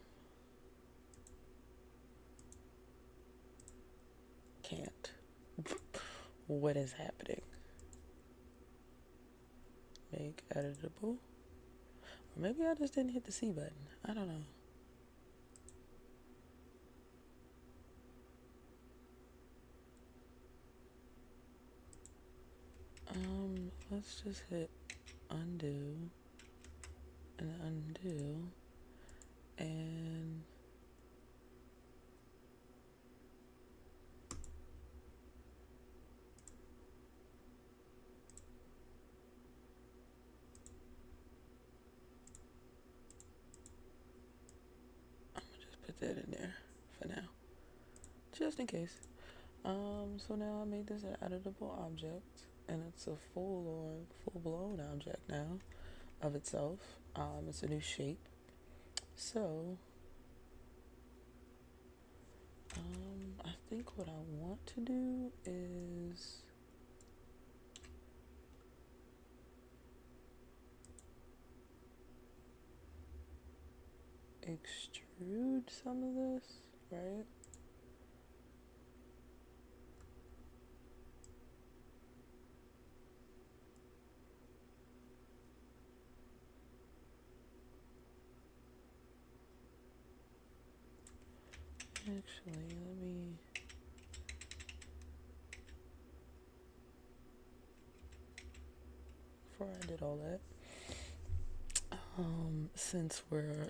[SPEAKER 1] Can't. What is happening? Make editable. Or maybe I just didn't hit the C button. I don't know. Let's just hit undo and undo, and I'm gonna just put that in there for now, just in case. So now I made this an editable object. and it's a full-blown object now of itself. It's a new shape. So, I think what I want to do is extrude some of this, right? Actually, let me, before I did all that, since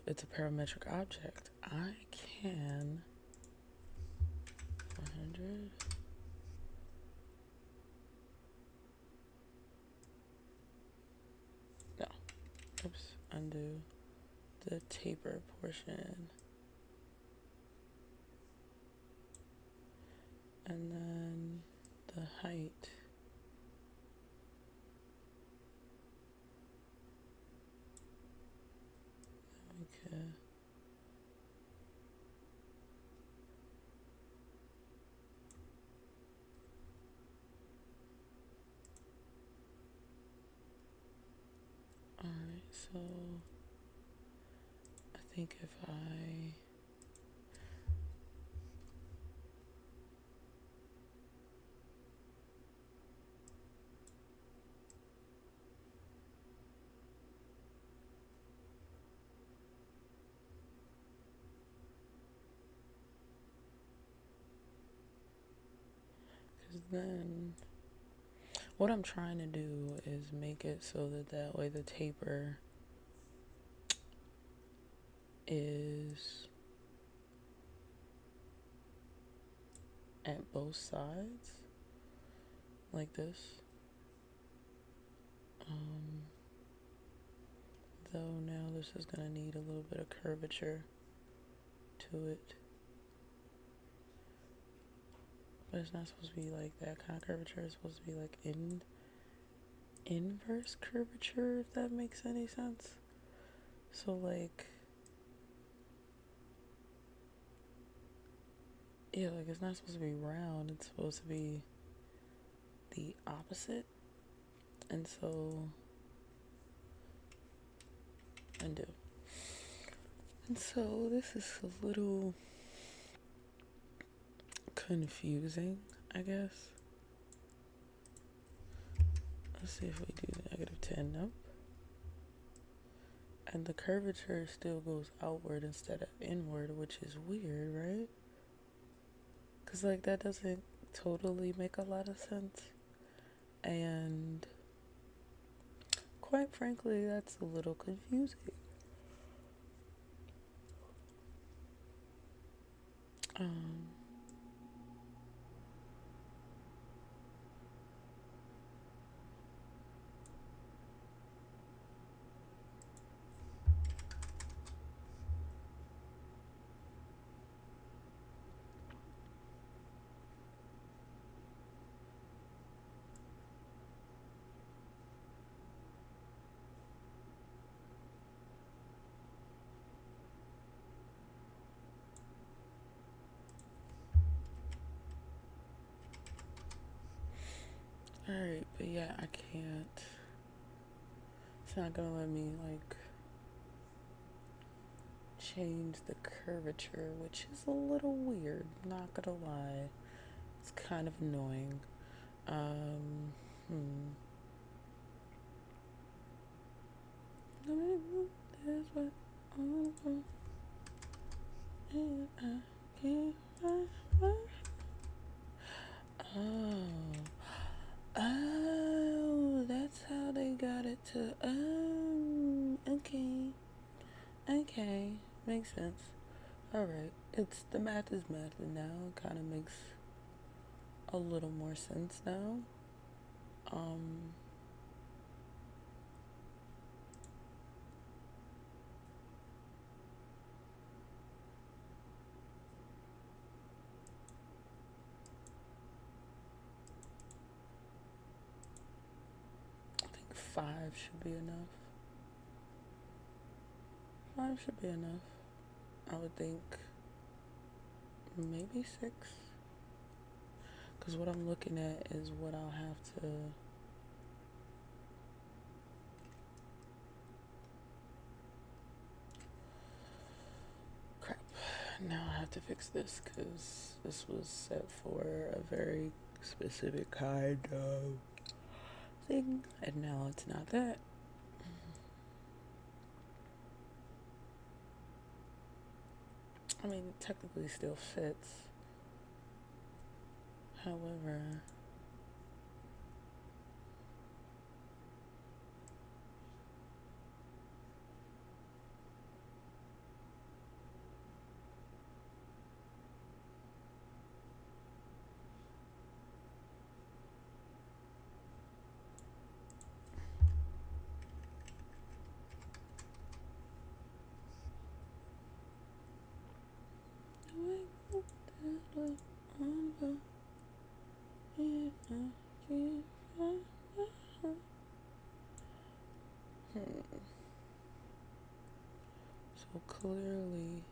[SPEAKER 1] it's a parametric object, I can 400. No, oops, undo the taper portion. And then the height. Okay. Alright, so I think if I because then what I'm trying to do is make it so that way the taper is at both sides, like this. Though now this is gonna need a little bit of curvature to it. But it's not supposed to be like that kind of curvature. It's supposed to be like inverse curvature, if that makes any sense. So like, yeah, like it's not supposed to be round. It's supposed to be the opposite. And so, undo. And so this is a little confusing, I guess. Let's see if we do -10, nope. And the curvature still goes outward instead of inward, which is weird, right? Because like that doesn't totally make a lot of sense. And quite frankly, that's a little confusing. Alright, but yeah, I can't. It's not gonna let me like change the curvature, which is a little weird, not gonna lie. It's kind of annoying. There's what oh, that's how they got it to, okay, makes sense. Alright, it's, the math is math, and now it kind of makes a little more sense now. 5 should be enough. 5 should be enough. I would think maybe 6. Because what I'm looking at is what I'll have to... Crap. Now I have to fix this because this was set for a very specific kind of thing. And now it's not that. I mean, it technically still fits. However, so clearly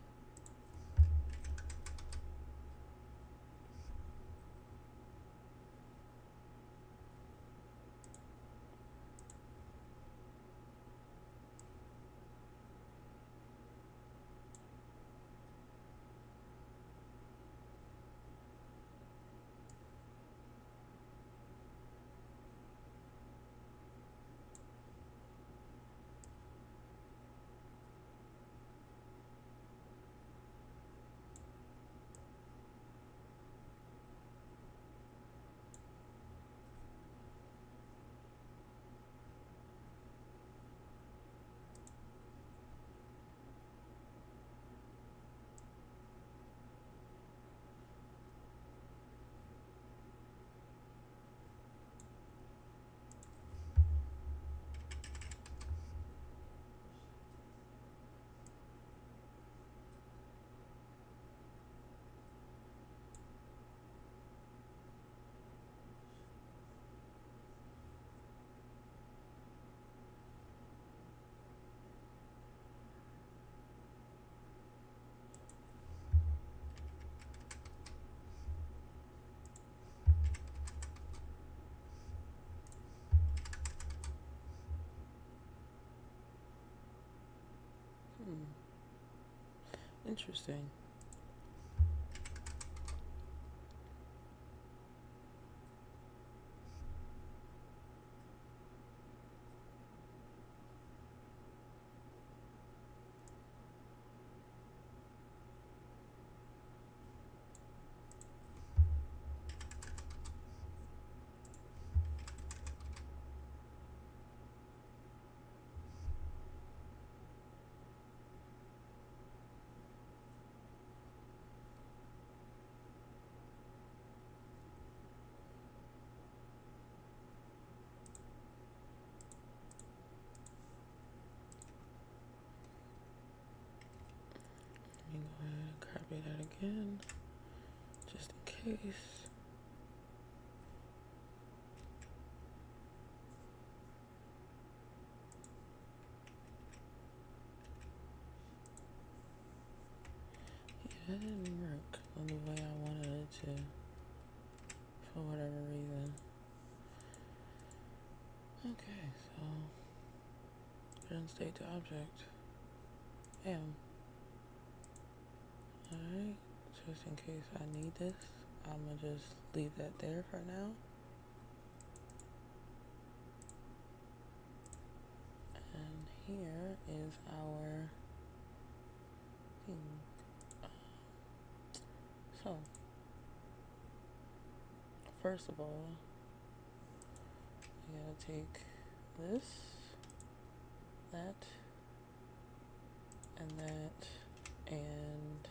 [SPEAKER 1] interesting. Let me go ahead and copy that again, just in case. Yeah, that didn't work on the way I wanted it to, for whatever reason. Okay, so return state to object. Bam. Alright, just in case I need this, I'm gonna just leave that there for now. And here is our thing. So, first of all, we gotta take this, that, and that, and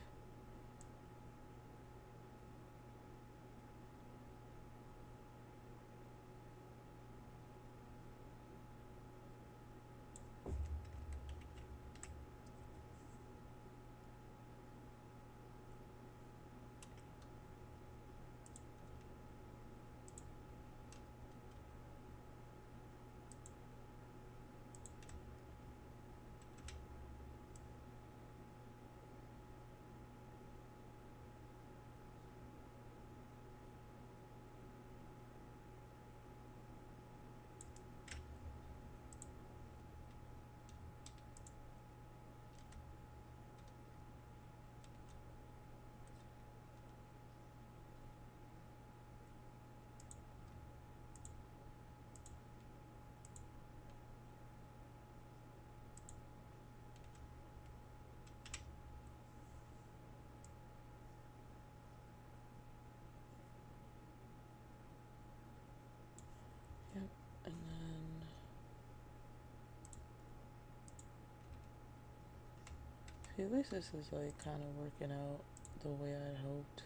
[SPEAKER 1] See, at least this is like kind of working out the way I hoped.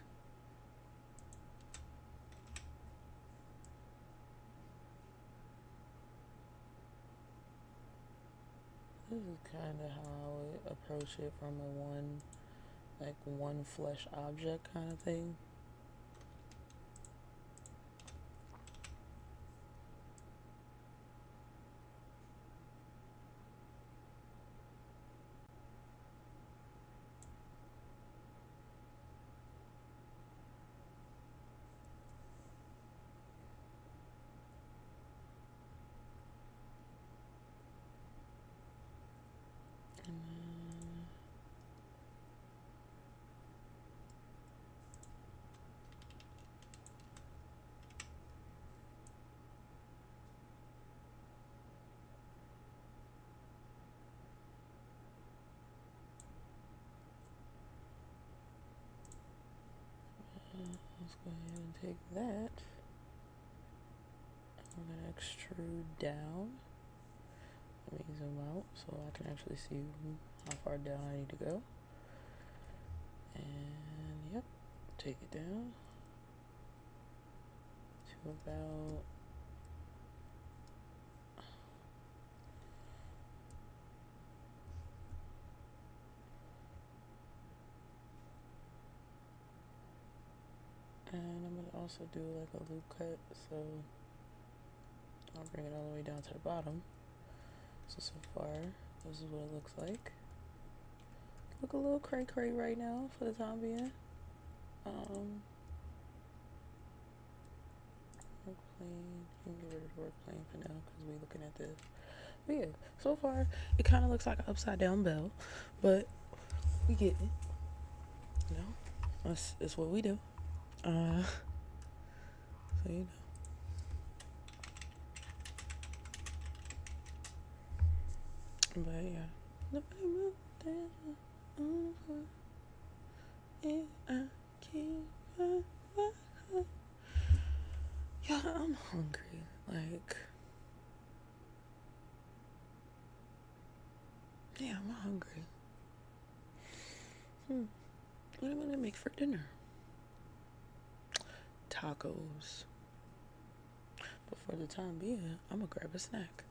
[SPEAKER 1] This is kind of how I would approach it from a one flesh object kind of thing. Let's go ahead and take that. I'm gonna extrude down. Let me zoom out so I can actually see how far down I need to go. And yep, take it down to about and I'm gonna also do like a loop cut, so I'll bring it all the way down to the bottom. So far, this is what it looks like. Look a little cray cray right now for the time being. Work plane, you can get rid of the work plane for now because we're looking at this. But yeah, so far it kind of looks like an upside down bell, but we get it. You know, it's what we do. So you know. But yeah. Yeah, I'm hungry. Like, yeah, I'm hungry. What am I gonna make for dinner? Tacos. But for the time being, I'm gonna grab a snack.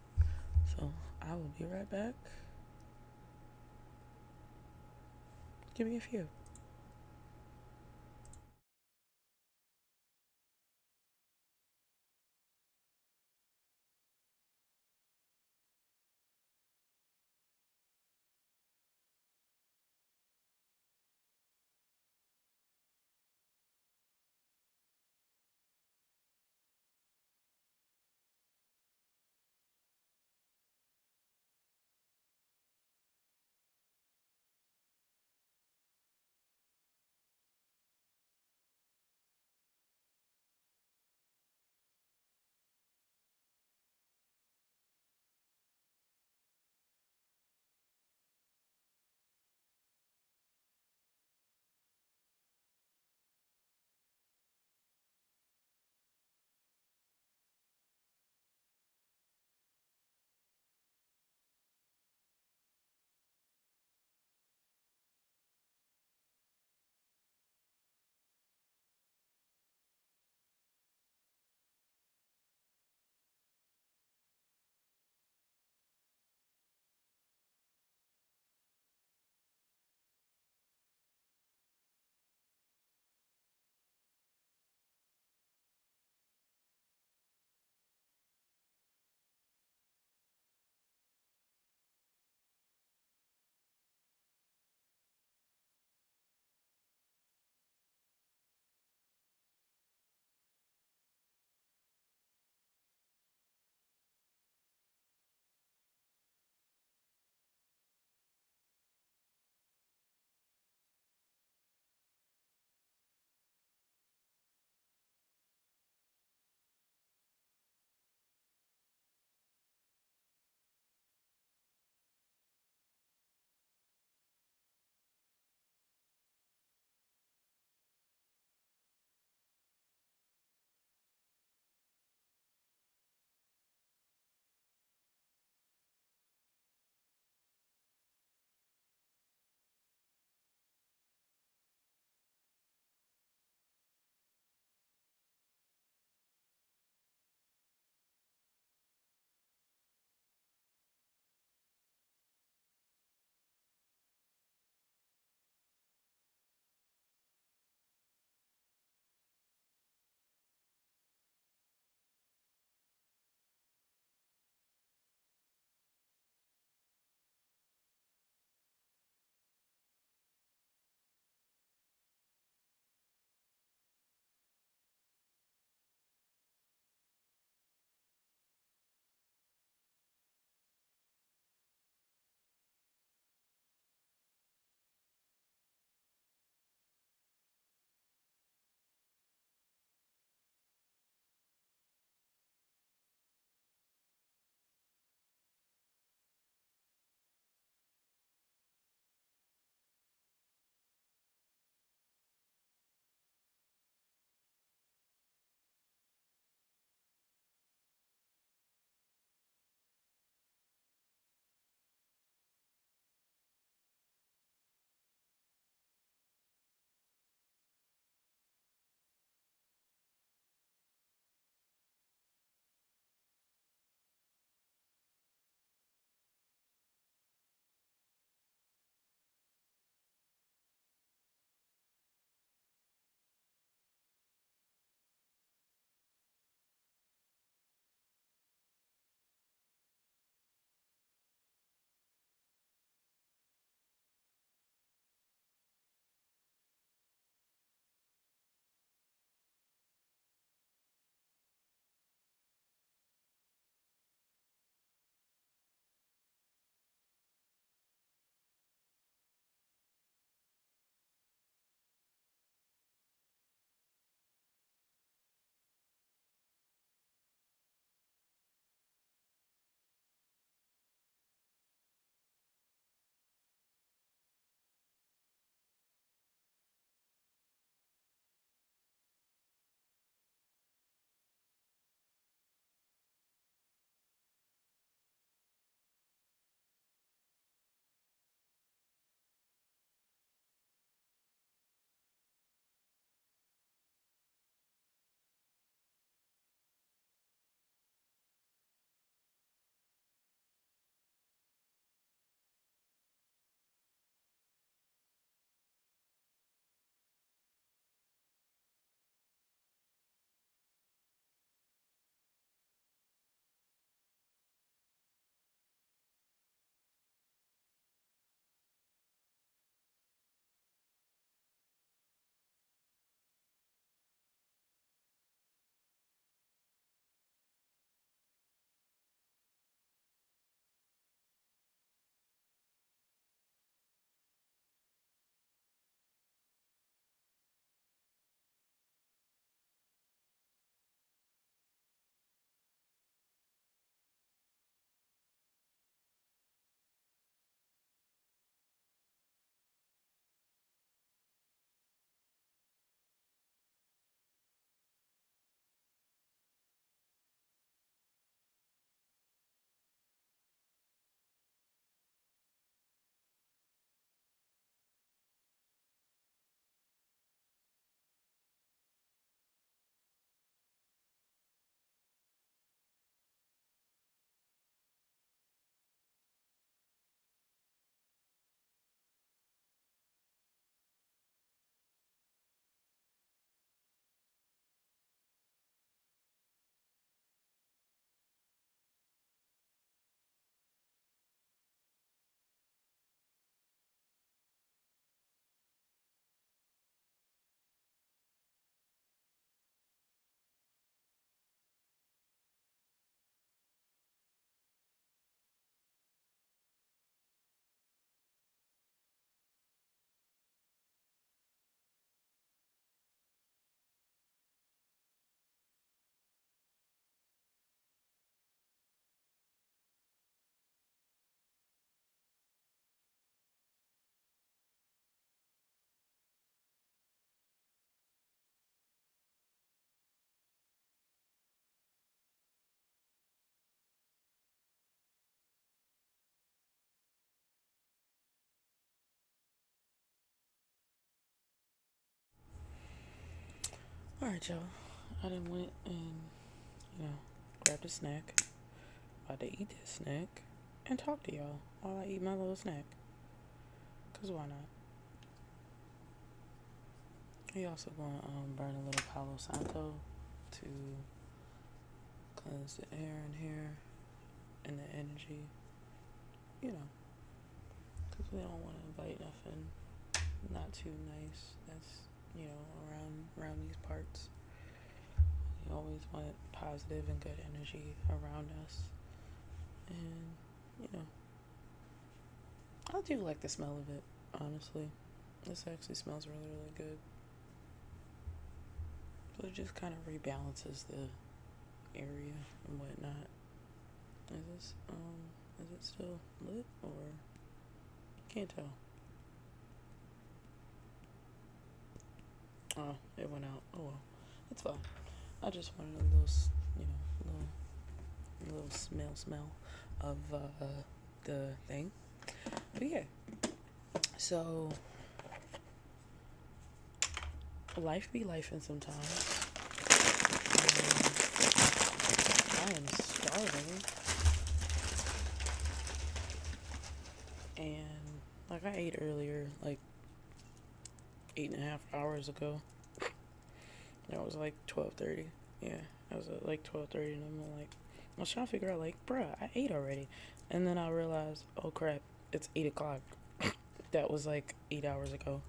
[SPEAKER 1] So I will be right back. Give me a few. Alright, y'all. I done went and, grabbed a snack. About to eat this snack and talk to y'all while I eat my little snack. Because why not? We also going to burn a little Palo Santo to cleanse the air in here and the energy. Because we don't want to invite nothing not too nice that's, around these parts. We always want positive and good energy around us. And, I do like the smell of it, honestly. This actually smells really, really good. So it just kind of rebalances the area and whatnot. Is it still lit or can't tell? Oh, it went out. Oh well, it's fine. I just wanted a little, smell of the thing. But yeah, so life be lifing sometimes. I am starving, and like I ate earlier, like 8.5 hours ago. That was like 12:30. Yeah, that was at like 12:30, and I'm like, I was trying to figure out, like, bruh, I ate already, and then I realized, oh crap, it's 8 o'clock. That was like 8 hours ago.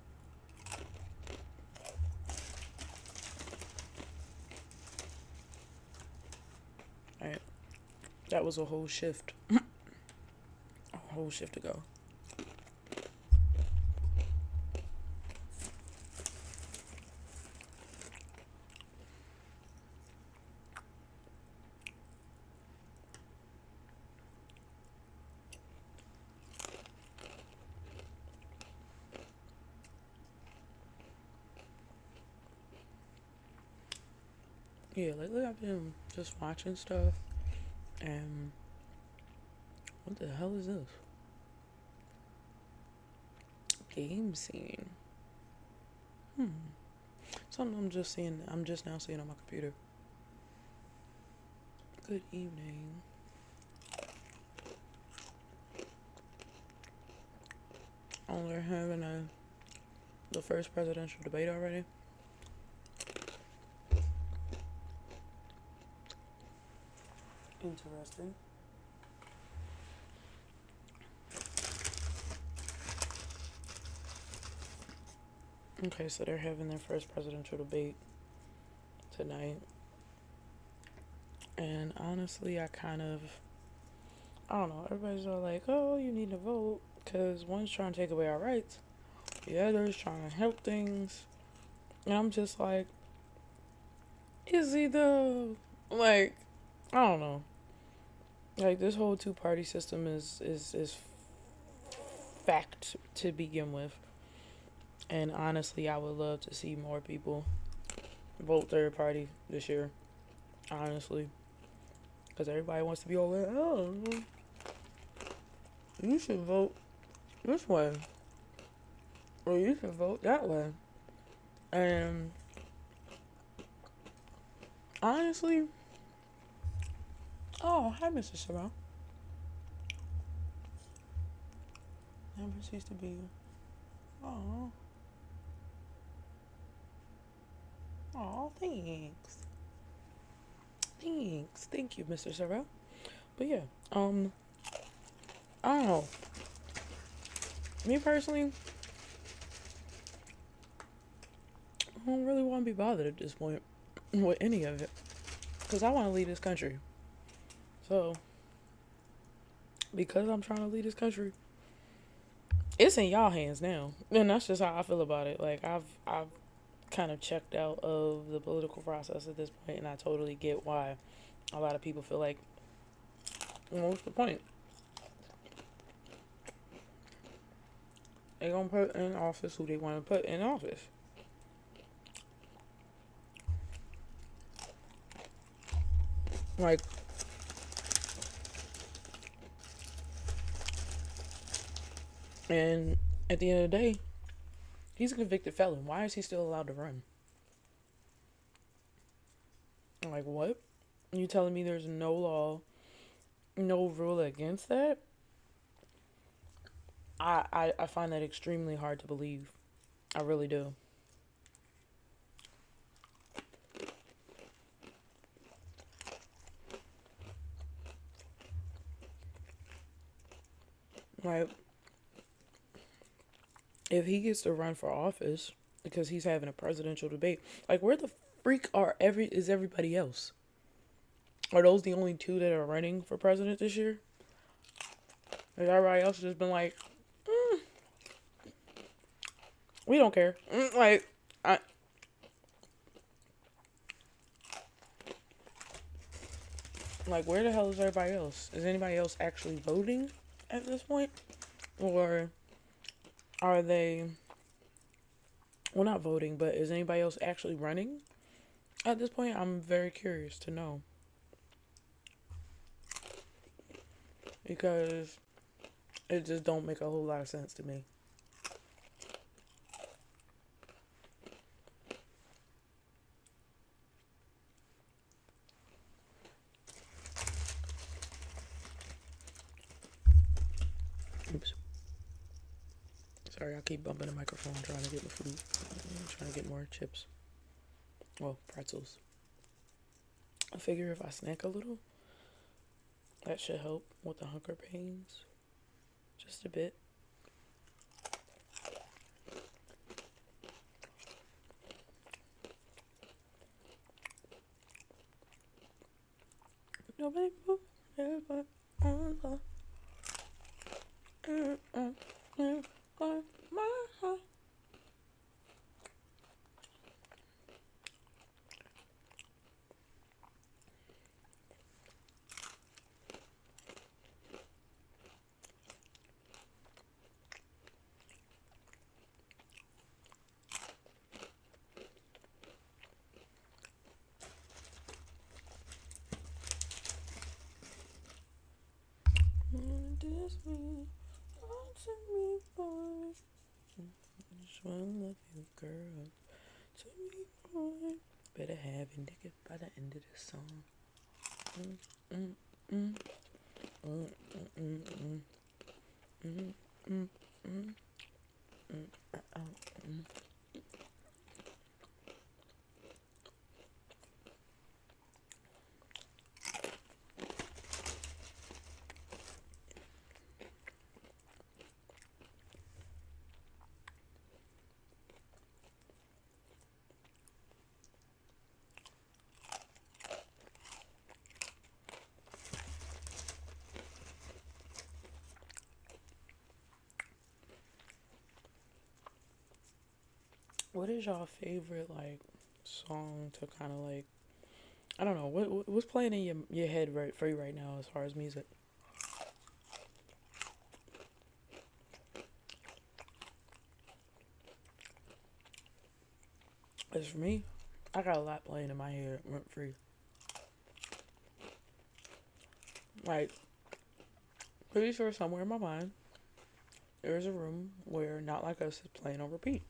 [SPEAKER 1] Alright, that was a whole shift. A whole shift ago. Yeah, lately I've been just watching stuff, and what the hell is this? Game scene. Something I'm just now seeing on my computer. Good evening. Oh, they're having the first presidential debate already. Interesting. Okay, so they're having their first presidential debate tonight. And honestly, I don't know, everybody's all like, oh, you need to vote because one's trying to take away our rights, the other's trying to help things. And I'm just like, is he though? Like, I don't know. Like, this whole two-party system is fact to begin with. And honestly, I would love to see more people vote third party this year. Honestly. Because everybody wants to be all like, oh, you should vote this way. Or you should vote that way. And honestly, oh, hi, Mr. Sarah. Never cease to be you. Oh. Oh, thanks. Thank you, Mr. Sarah. But yeah, I don't know. Me personally, I don't really want to be bothered at this point with any of it. Because I want to lead this country. So, because I'm trying to lead this country, it's in y'all hands now. And that's just how I feel about it. Like, I've kind of checked out of the political process at this point, and I totally get why a lot of people feel like, what's the point? They gonna put in office who they want to put in office. Like, and at the end of the day, he's a convicted felon. Why is he still allowed to run? Like, what? You telling me there's no law, no rule against that? I find that extremely hard to believe. I really do. Like, if he gets to run for office because he's having a presidential debate, like, where the freak is everybody else? Are those the only two that are running for president this year? Like, everybody else has just been like, we don't care. Like, where the hell is everybody else? Is anybody else actually voting at this point? Or are they, well, not voting, but is anybody else actually running at this point? I'm very curious to know. Because it just don't make a whole lot of sense to me. Oops. Sorry, I keep bumping the microphone trying to get the food. I'm trying to get more chips. Well, pretzels. I figure if I snack a little, that should help with the hunger pains. Just a bit. Nobody move, everybody on the my heart. Diss me, wanting me, boy. I just wanna love you, girl. To me, boy. Better have a nigga by the end of the song. What is y'all favorite like song to kind of like, I don't know, what's playing in your head right for you right now as far as music? As for me, I got a lot playing in my head rent free. Like, pretty sure somewhere in my mind there's a room where Not Like Us is playing on repeat.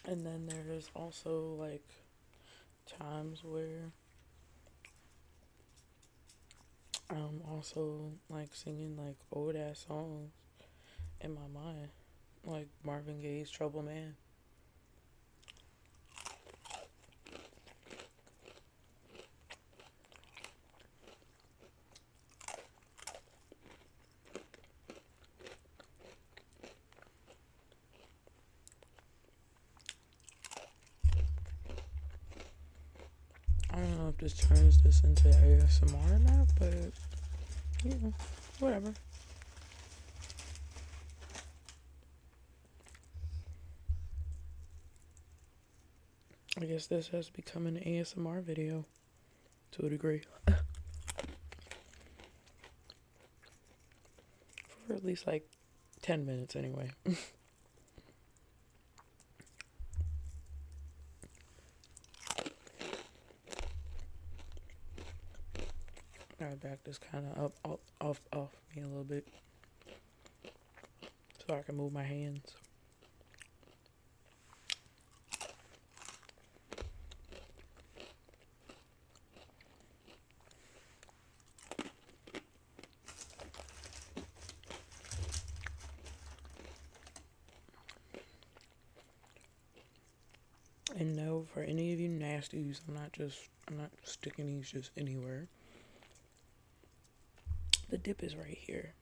[SPEAKER 1] And then there's also like times where I'm also like singing like old ass songs in my mind, like Marvin Gaye's Trouble Man. I don't know if this turns this into ASMR or not, but you know, whatever. I guess this has become an ASMR video to a degree. For at least like 10 minutes anyway. Gotta back this kind of up, off me a little bit so I can move my hands. And no, for any of you nasties, I'm not sticking these just anywhere. The dip is right here.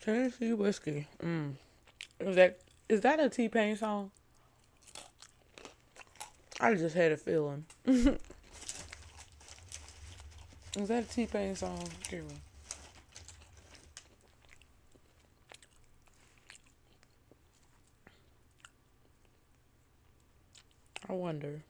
[SPEAKER 1] Tennessee whiskey. Is that a T-Pain song? I just had a feeling. Is that a T-Pain song? Give me. I wonder.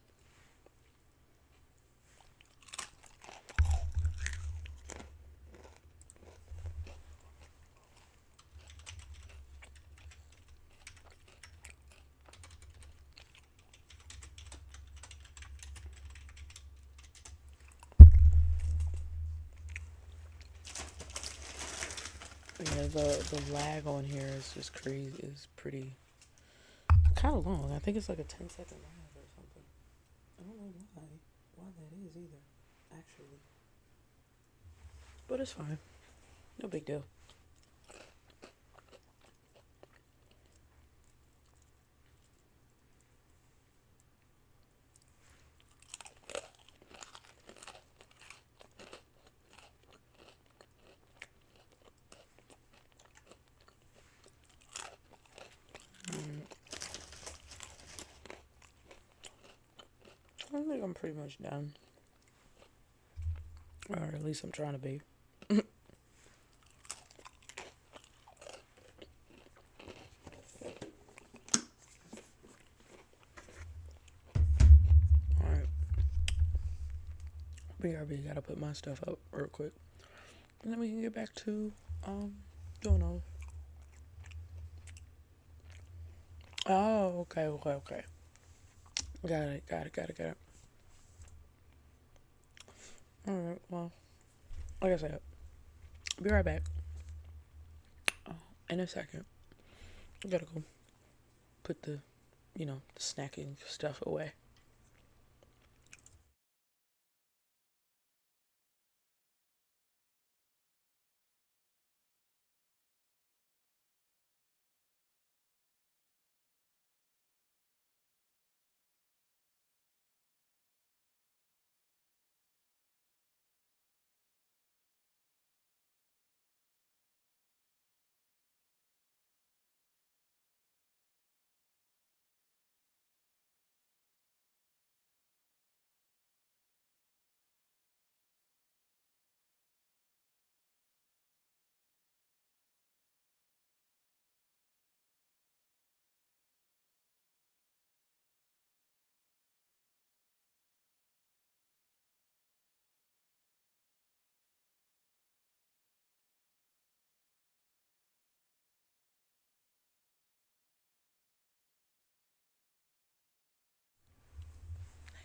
[SPEAKER 1] Yeah, the lag on here is just crazy. It's pretty kind of long. I think it's like a 10-second lag or something. I don't know why that is either, actually. But it's fine. No big deal. I think I'm pretty much done. Or at least I'm trying to be. Alright. BRB, gotta put my stuff up real quick. And then we can get back to doing all. Oh, okay. Got it. Alright, well, like I said, be right back. In a second. I gotta go put the snacking stuff away.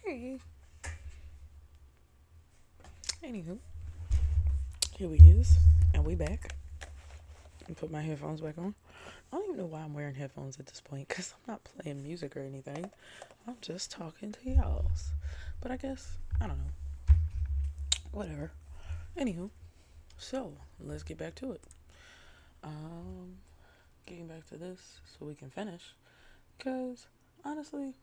[SPEAKER 1] Hey. Anywho, here we is, and we back. And put my headphones back on. I don't even know why I'm wearing headphones at this point, because I'm not playing music or anything. I'm just talking to y'all. But I guess, I don't know. Whatever. Anywho, so let's get back to it. Getting back to this so we can finish. Because, honestly,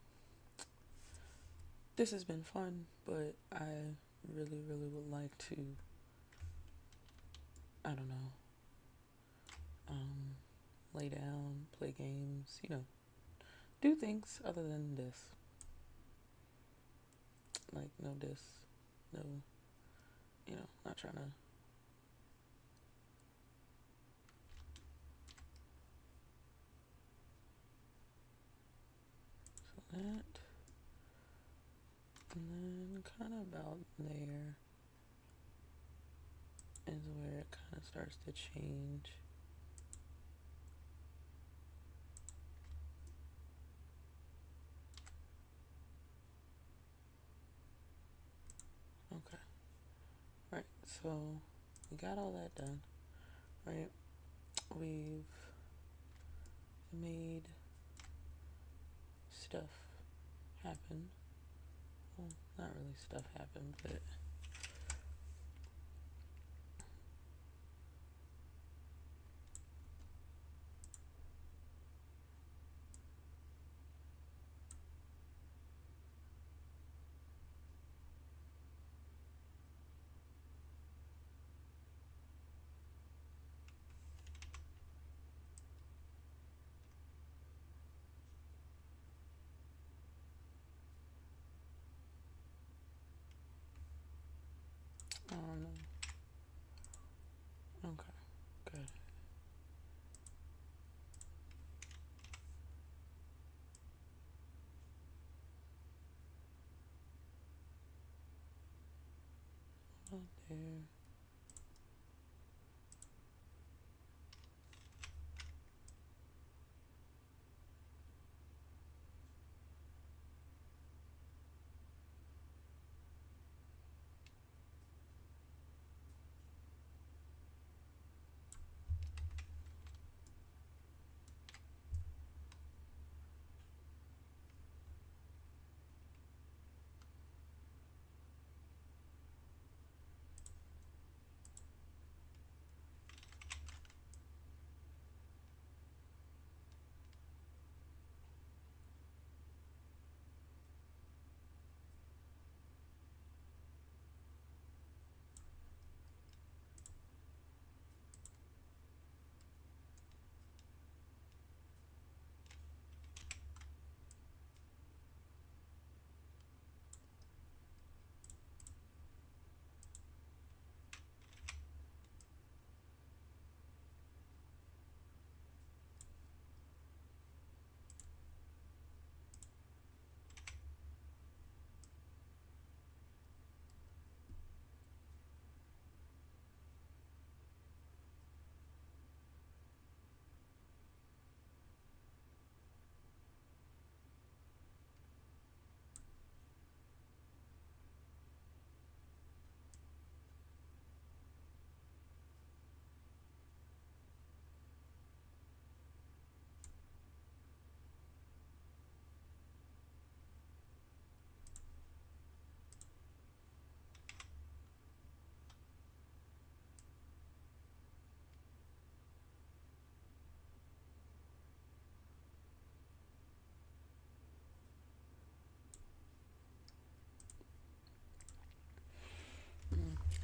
[SPEAKER 1] this has been fun, but I really would like to, I don't know, lay down, play games, do things other than this. Like, no this, no, not trying to. So that, and then kind of about there is where it kind of it starts to change. Okay. Right, so we got all that done. Right, we've made stuff happen. Well, not really stuff happen, but I don't know. Okay, good. Out there.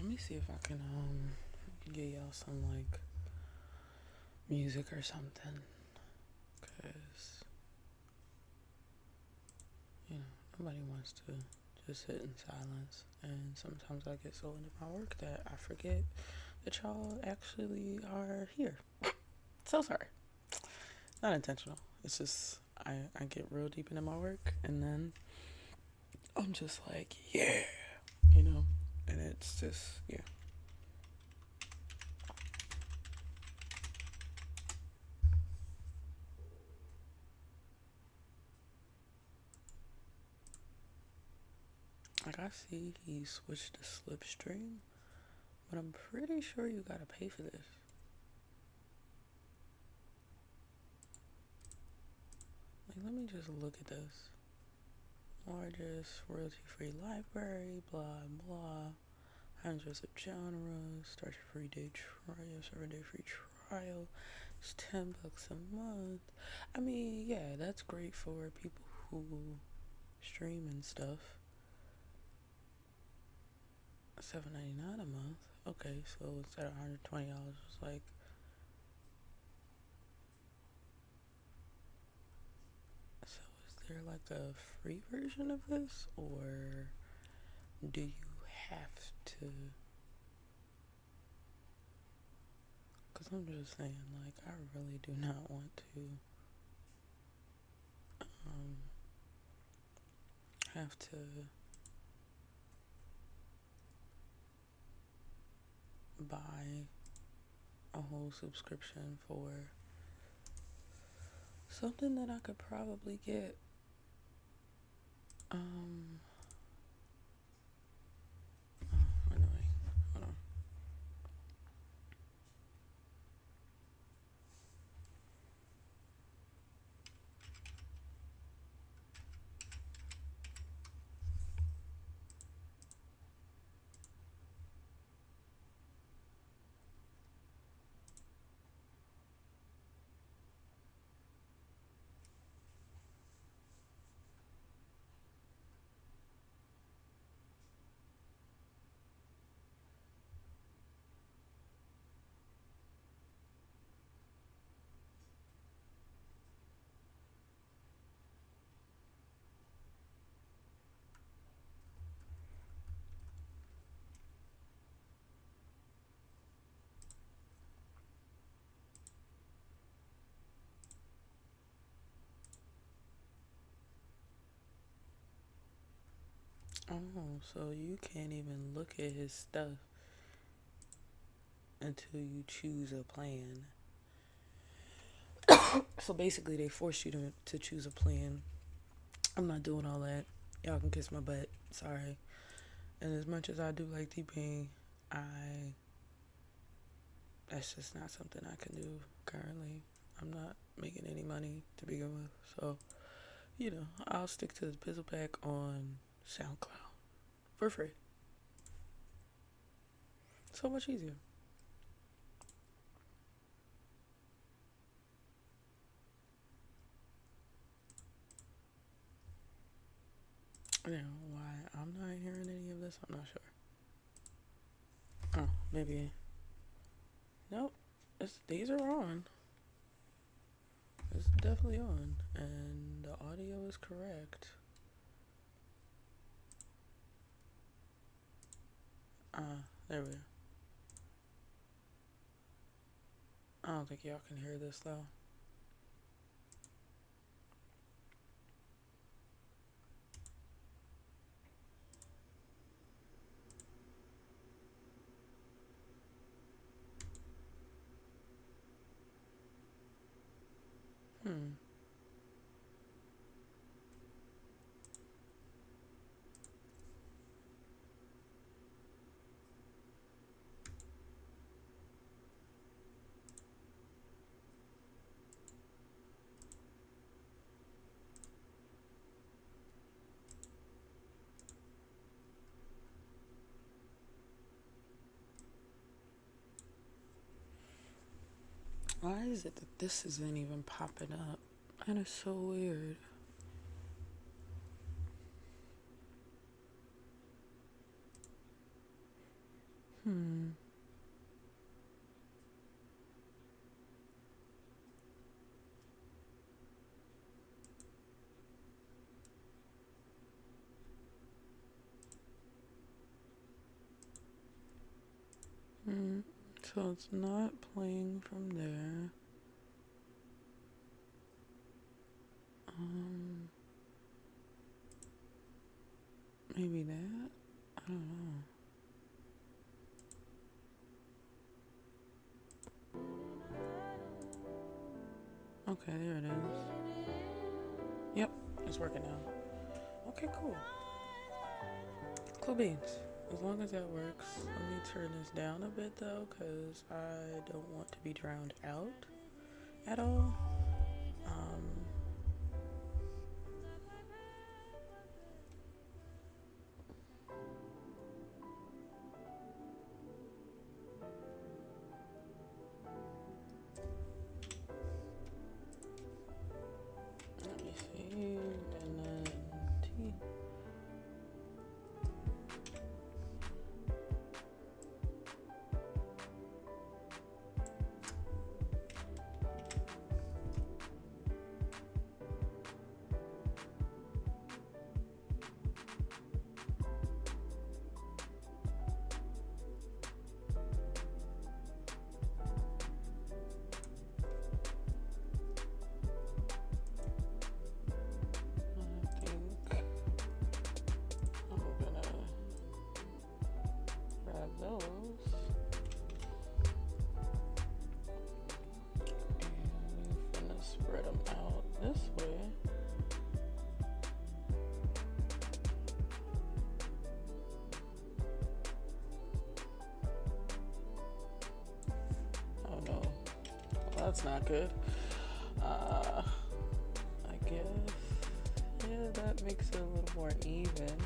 [SPEAKER 1] Let me see if I can get y'all some like music or something, cause nobody wants to just sit in silence, and sometimes I get so into my work that I forget that y'all actually are here. So sorry. Not intentional. It's just I get real deep into my work, and then I'm just like, yeah, and it's just, yeah. Like, I see he switched to Slipstream, but I'm pretty sure you gotta pay for this. Like, let me just look at this. Largest royalty-free library, blah, blah. Hundreds of genres, start your free day trial, 7-day free trial. It's $10 a month. I mean, yeah, that's great for people who stream and stuff. $7.99 a month. Okay, so instead of $120, it's like, so is there like a free version of this, or do you have to? Because I'm just saying, like, I really do not want to have to buy a whole subscription for something that I could probably get. Oh, annoying. Hold on. Oh, so you can't even look at his stuff until you choose a plan. So basically, they force you to choose a plan. I'm not doing all that. Y'all can kiss my butt. Sorry. And as much as I do like T-Pain, that's just not something I can do currently. I'm not making any money to begin with. So, I'll stick to the Pizzle Pack on SoundCloud for free. So much easier. Now, why I'm not hearing any of this, I'm not sure. Oh, maybe. Nope. These are on. It's definitely on. And the audio is correct. There we go. I don't think y'all can hear this though. Why is it that this isn't even popping up? That is so weird. So it's not playing from there. Maybe that? I don't know. Okay, there it is. Yep, it's working now. Okay, cool. Cool beans. As long as that works. Let me turn this down a bit though, because I don't want to be drowned out at all. Let me see. And then T. that's not good. I guess, yeah, that makes it a little more even.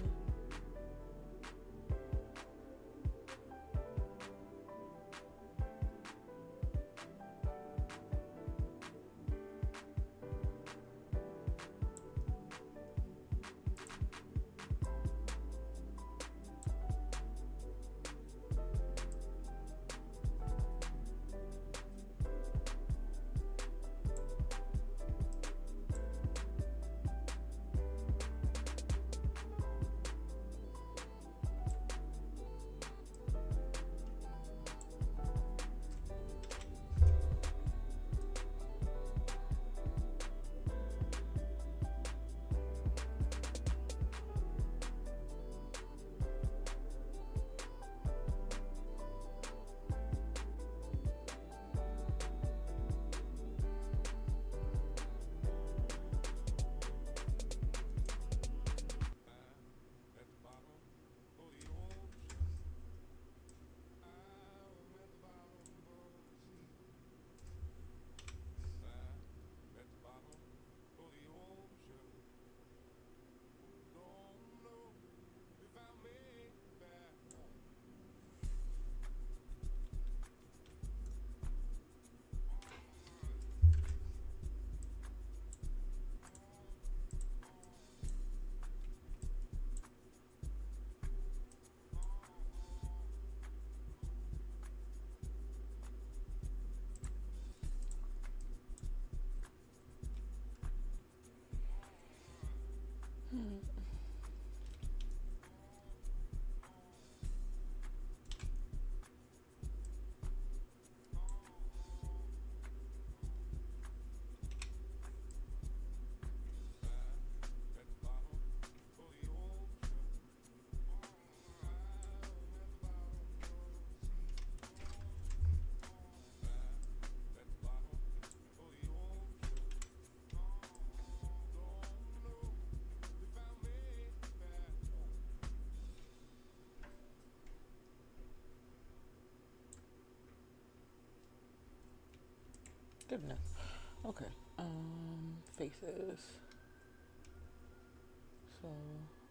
[SPEAKER 1] Goodness. Okay. Faces. So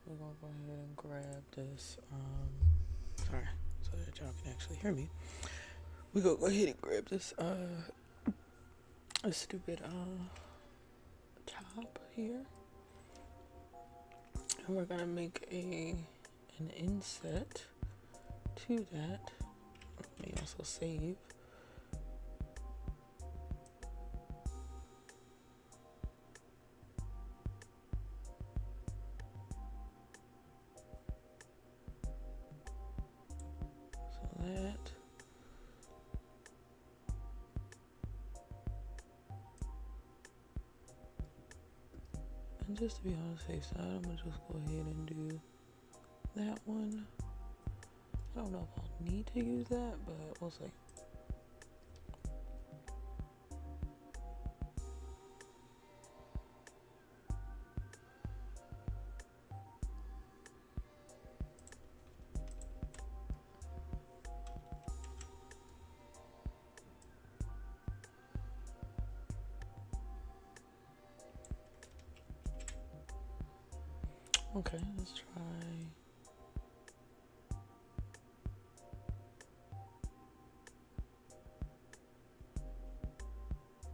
[SPEAKER 1] we're gonna go ahead and grab this. Sorry, so that y'all can actually hear me. We're gonna go ahead and grab this. A stupid top here, and we're gonna make an inset to that. Let me also save. And just to be on the safe side, I'm gonna just go ahead and do that one. I don't know if I'll need to use that, but we'll see. Okay, let's try.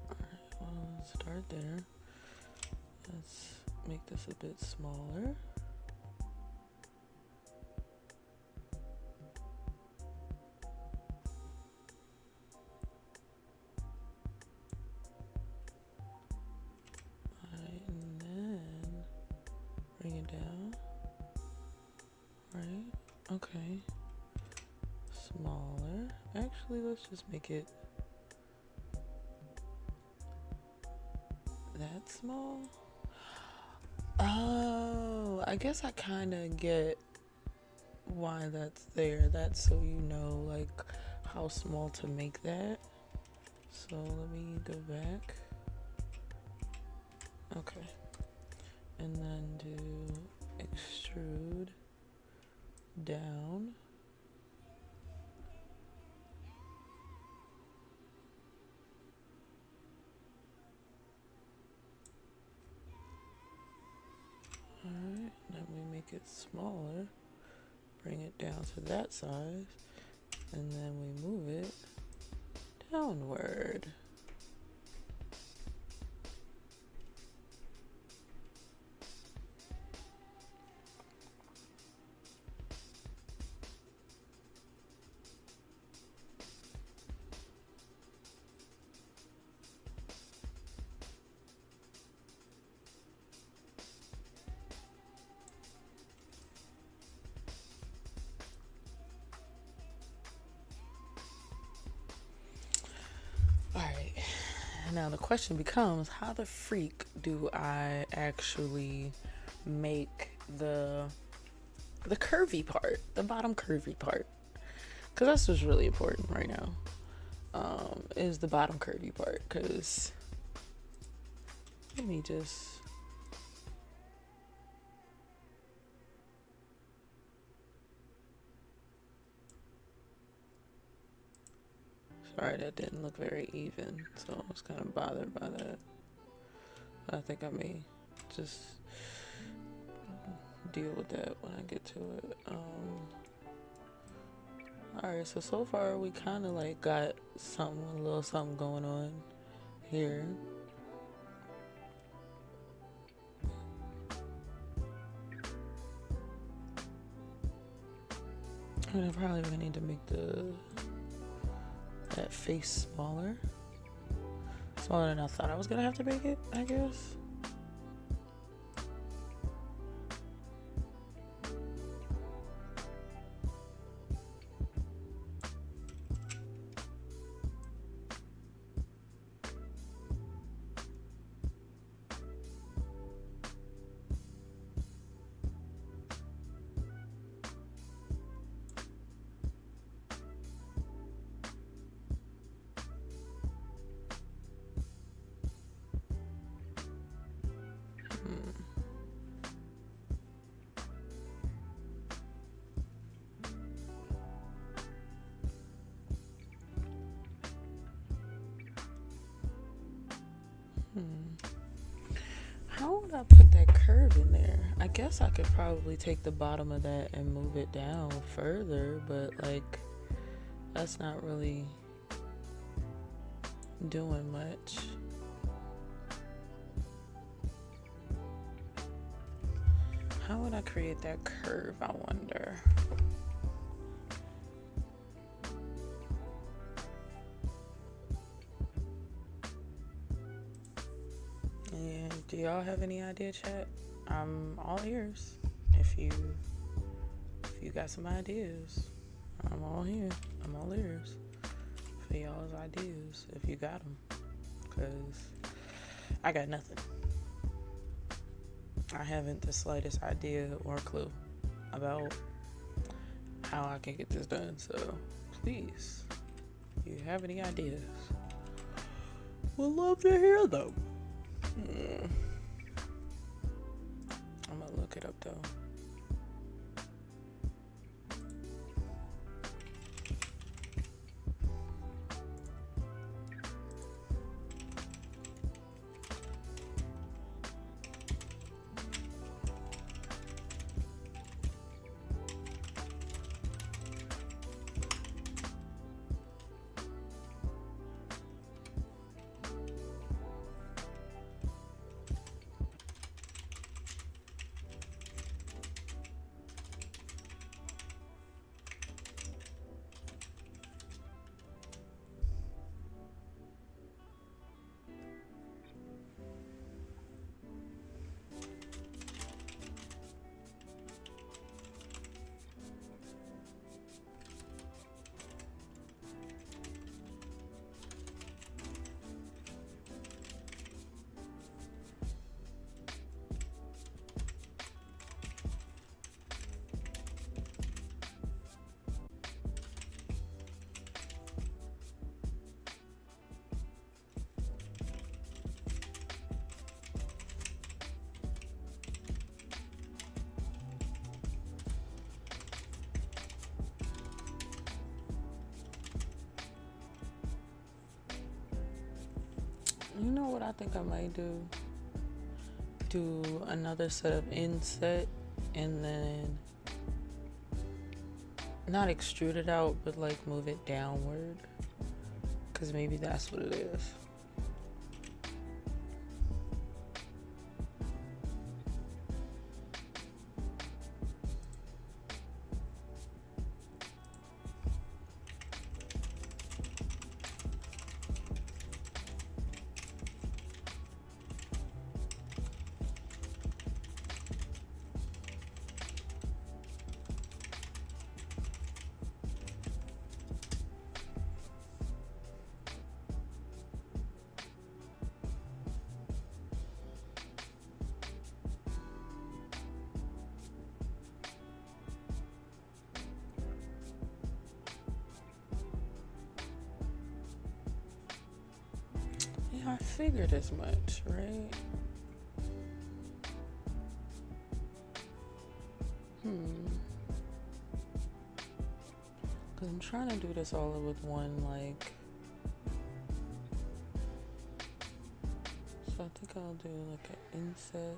[SPEAKER 1] Alright, well, let's start there. Let's make this a bit smaller. Alright, and then bring it down. Right, okay. Smaller. Actually, let's just make it that small. Oh, I guess I kind of get why that's there. That's so you know, like, how small to make that. So let me go back. Okay. And then do extrude down. we make it smaller, bring it down to that size, and then we move it downward. Alright, now the question becomes, how the freak do I actually make the curvy part, the bottom curvy part? Because that's what's really important right now, is the bottom curvy part. Because let me just... Sorry, that didn't look very even, so I was kind of bothered by that. I think I may just deal with that when I get to it. Alright, so far we kind of like got something, a little something going on here. And I probably gonna need to make that face smaller than I thought I was gonna have to make it, I guess. How would I put that curve in there? I guess I could probably take the bottom of that and move it down further, but like that's not really doing much. How would I create that curve, I wonder? Do y'all have any idea, chat? I'm all ears. If you got some ideas, I'm all here. I'm all ears for y'all's ideas if you got them, cause I got nothing. I haven't the slightest idea or clue about how I can get this done. So please, if you have any ideas, we'd love to hear them. I'm gonna look it up though. You know what I think I might do? Do another set of inset and then not extrude it out, but like move it downward, because maybe that's what it is. I figured as much, right? Because I'm trying to do this all with one, like... So I think I'll do like an inset.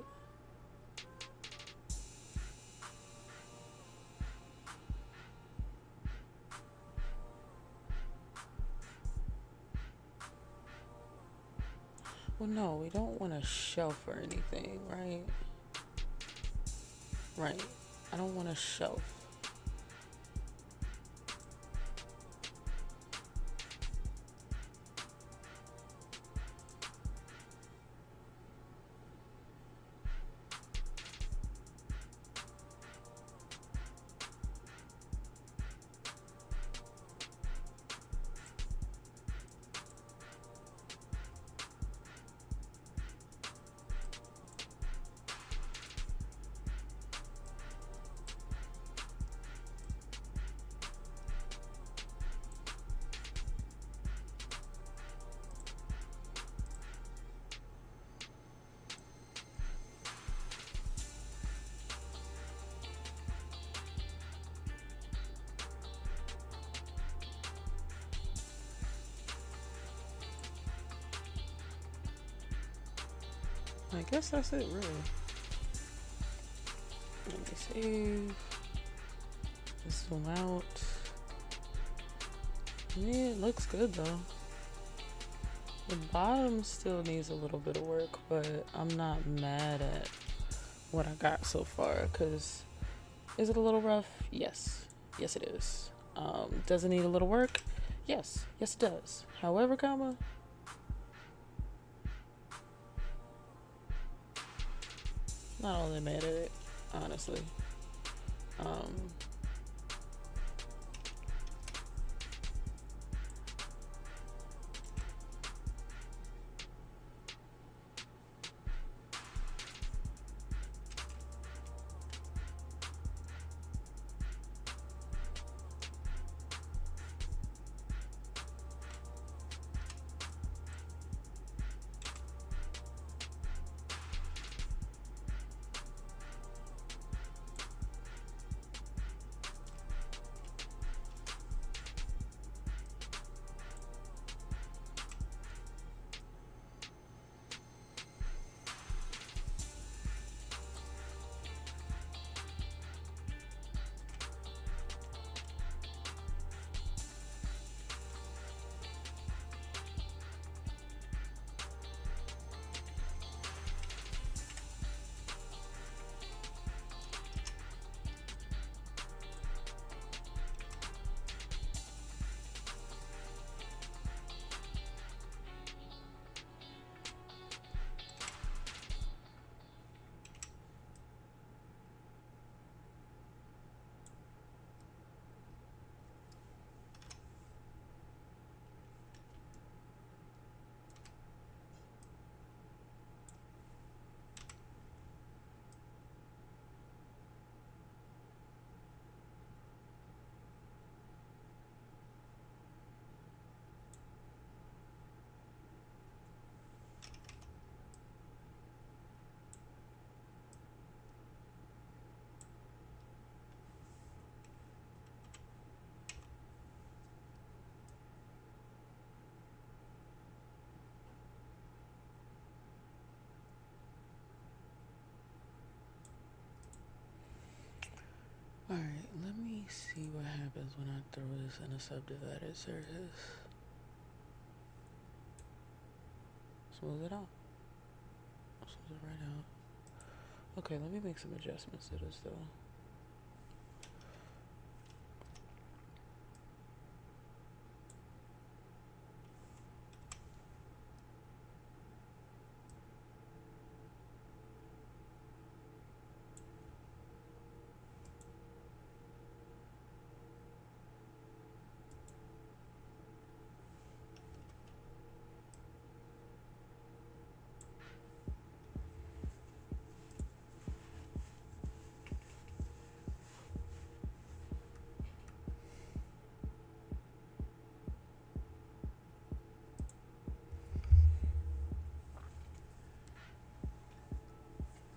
[SPEAKER 1] Well, no, we don't want a shelf or anything, right? Right. I don't want a shelf. I guess that's it, really. Let me save. Just zoom out. Yeah, it looks good though. The bottom still needs a little bit of work, but I'm not mad at what I got so far. Cause is it a little rough? Yes. Yes, it is. Does it need a little work? Yes. Yes, it does. However, not all that mad at it, honestly. Alright, let me see what happens when I throw this in a subdivided surface. Smooth it out. Smooth it right out. Okay, let me make some adjustments to this though.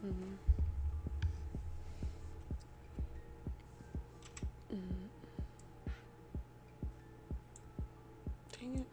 [SPEAKER 1] Mm-hmm. Mm-hmm. Dang it.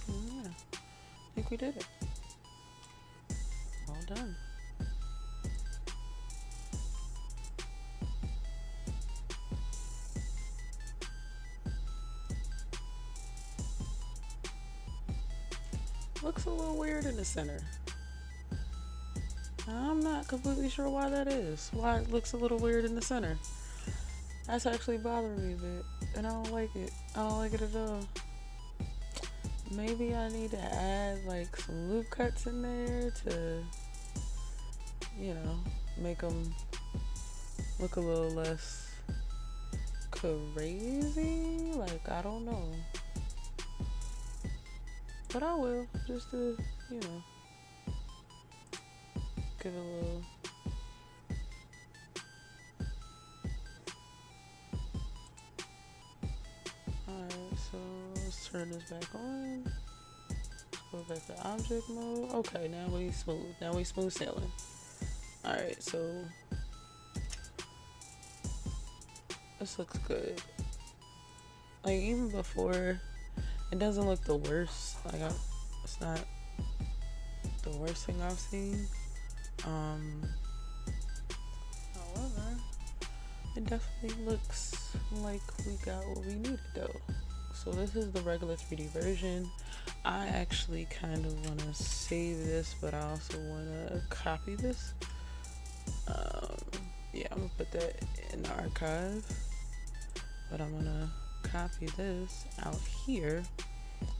[SPEAKER 1] Yeah, I think we did it. Well done. Looks a little weird in the center. I'm not completely sure why that is. Why it looks a little weird in the center. That's actually bothering me a bit. And I don't like it. I don't like it at all. Maybe I need to add like some loop cuts in there to, you know, make them look a little less crazy. Like, I don't know. But I will, just to, you know, give it a little. Alright, so let's turn this back on. Go back to object mode. Okay, now we smooth. Now we smooth sailing. Alright, so This looks good. Like, even before, it doesn't look the worst. Like, it's not the worst thing I've seen. However, it definitely looks like we got what we needed though. So this is the regular 3D version. I actually kind of want to save this, but I also want to copy this. Yeah, I'm gonna put that in the archive, but I'm gonna copy this out here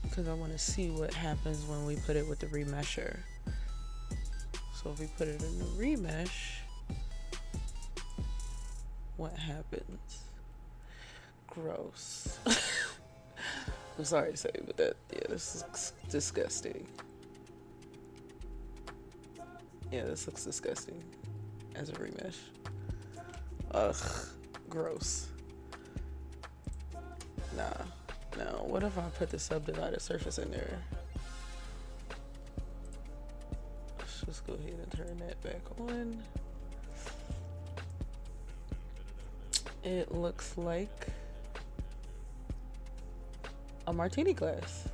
[SPEAKER 1] because I want to see what happens when we put it with the remesher. So if we put it in the remesh, what happens? Gross. I'm sorry to say, but this looks disgusting. Yeah, this looks disgusting as a remesh. Ugh, gross. Nah, no. What if I put the subdivided surface in there? Let's just go ahead and turn that back on. It looks like a martini glass.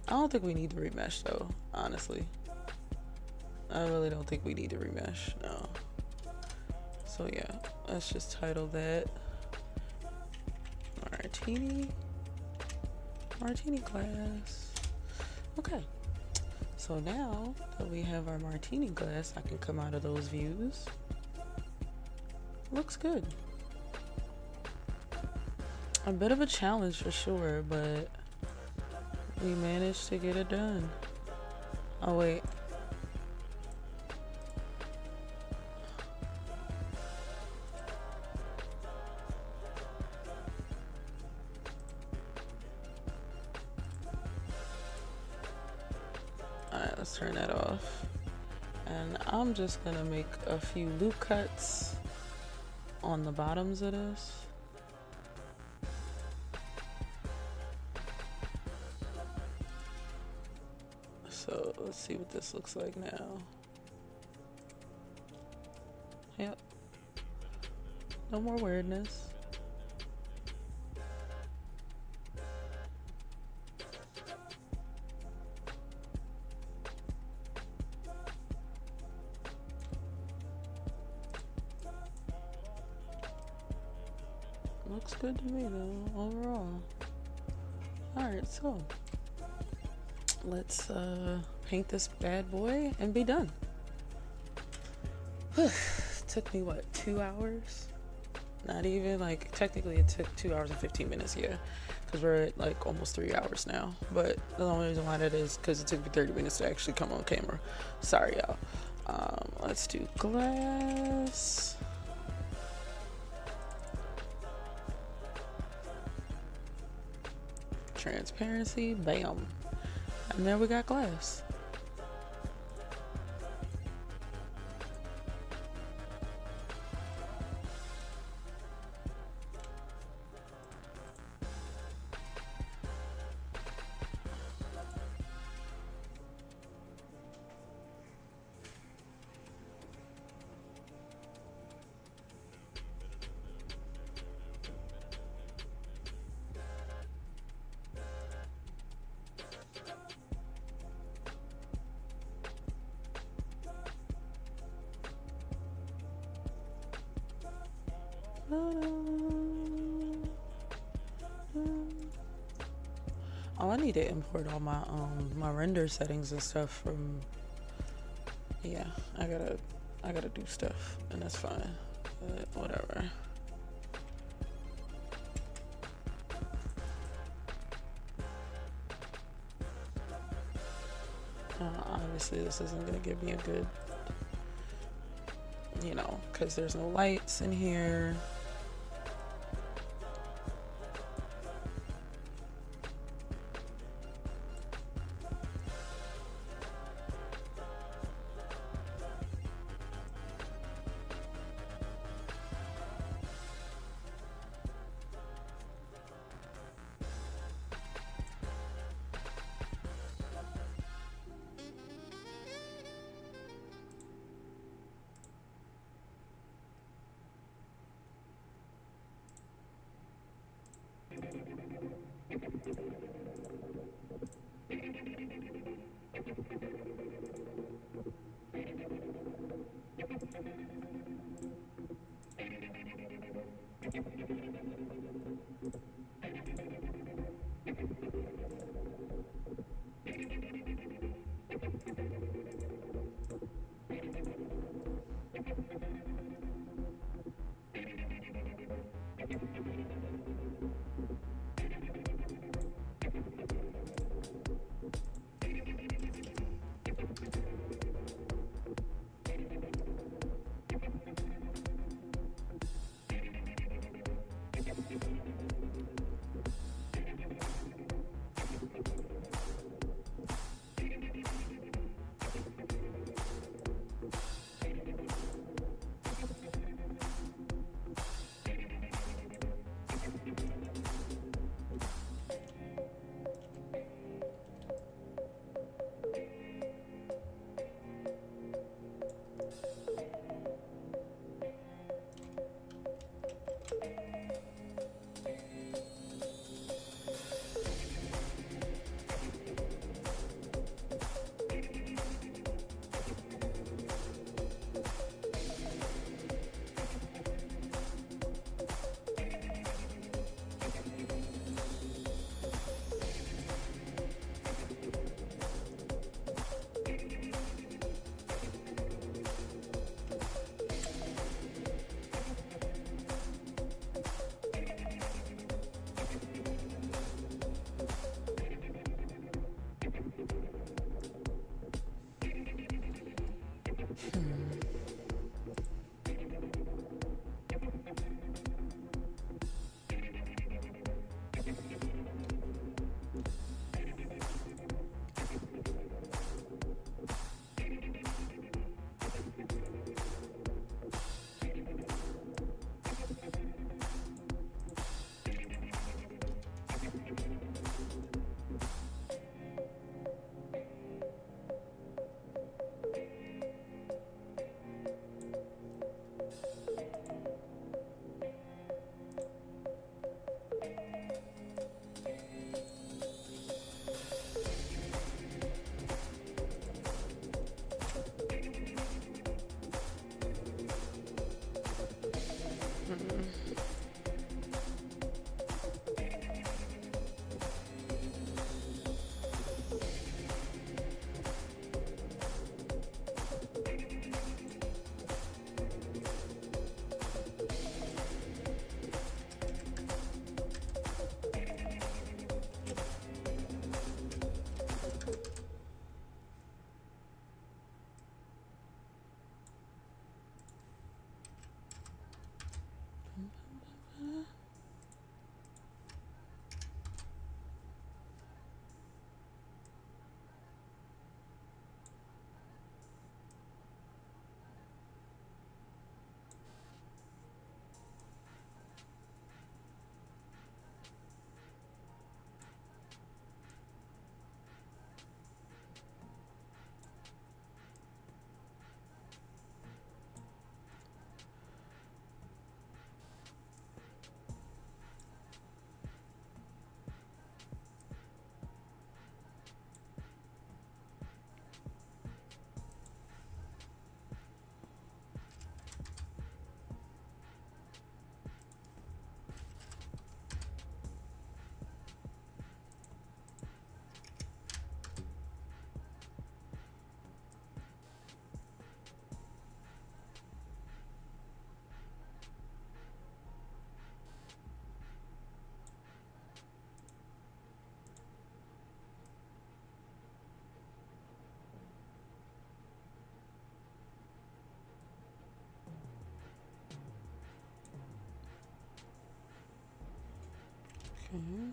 [SPEAKER 1] I don't think we need to remesh though, honestly. I really don't think we need to remesh, no. So yeah, let's just title that martini glass. Okay, so now that we have our martini glass, I can come out of those views. Looks good. A bit of a challenge for sure, but we managed to get it done. Oh wait. Alright, let's turn that off. And I'm just gonna make a few loop cuts on the bottoms of this. So let's see what this looks like now. Yep. No more weirdness. Looks good to me though, overall. Alright, so let's paint this bad boy and be done. Took me what, 2 hours? Not even, like, technically it took 2 hours and 15 minutes, yeah, because we're at like almost 3 hours now. But the only reason why that is because it took me 30 minutes to actually come on camera. Sorry y'all. Let's do glass. Transparency, bam. And there we got glass. Oh, I need to import all my my render settings and stuff from. Yeah, I gotta do stuff, and that's fine. But whatever. Obviously, this isn't gonna give me a good, you know, because there's no lights in here. Mm-hmm.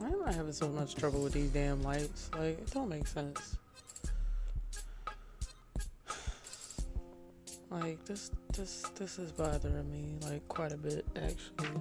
[SPEAKER 1] Why am I having so much trouble with these damn lights? Like, it don't make sense. Like, this is bothering me, like, quite a bit, actually.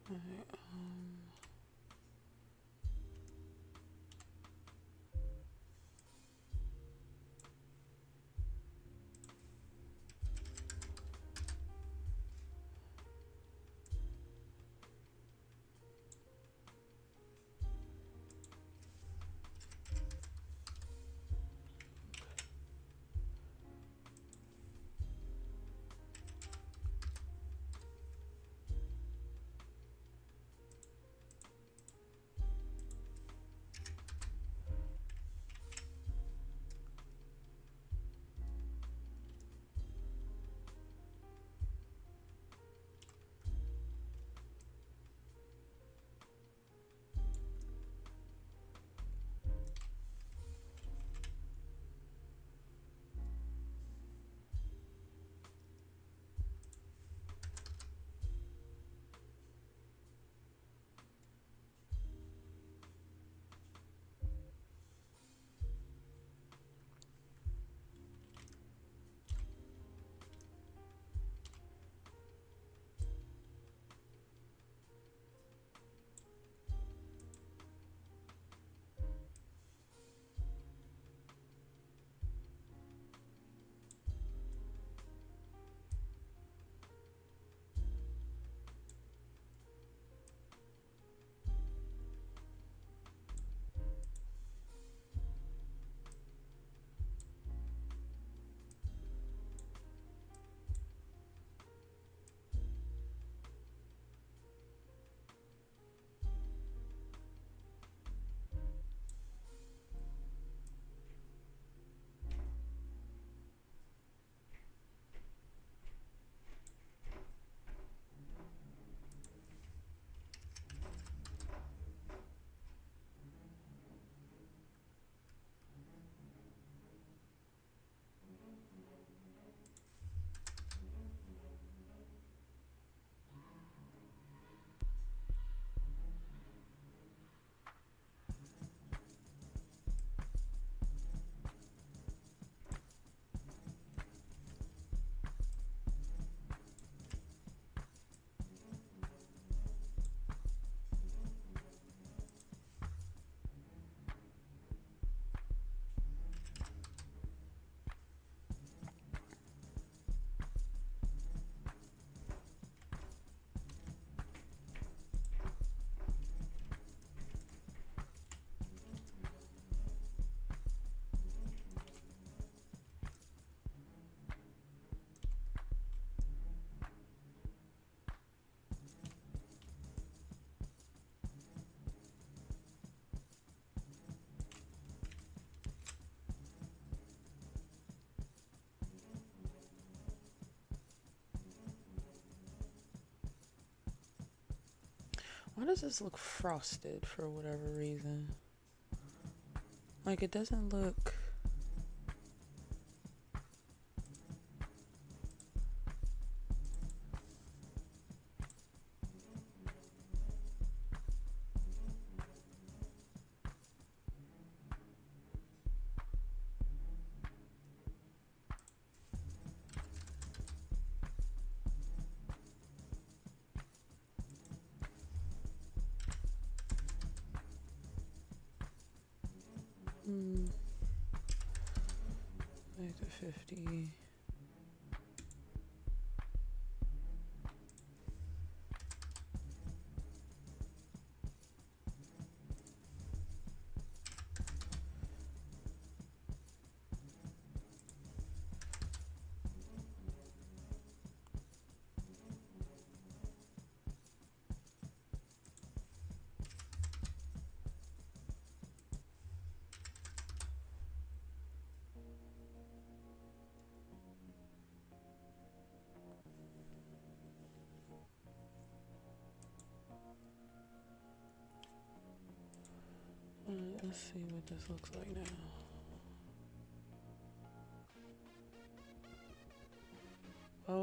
[SPEAKER 1] Alright, why does this look frosted for whatever reason? Like, it doesn't look... Like the 50. Let's see what this looks like now.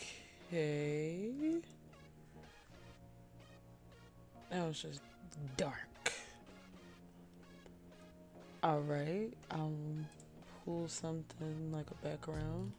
[SPEAKER 1] Okay. That was just dark. Alright, pull something like a background.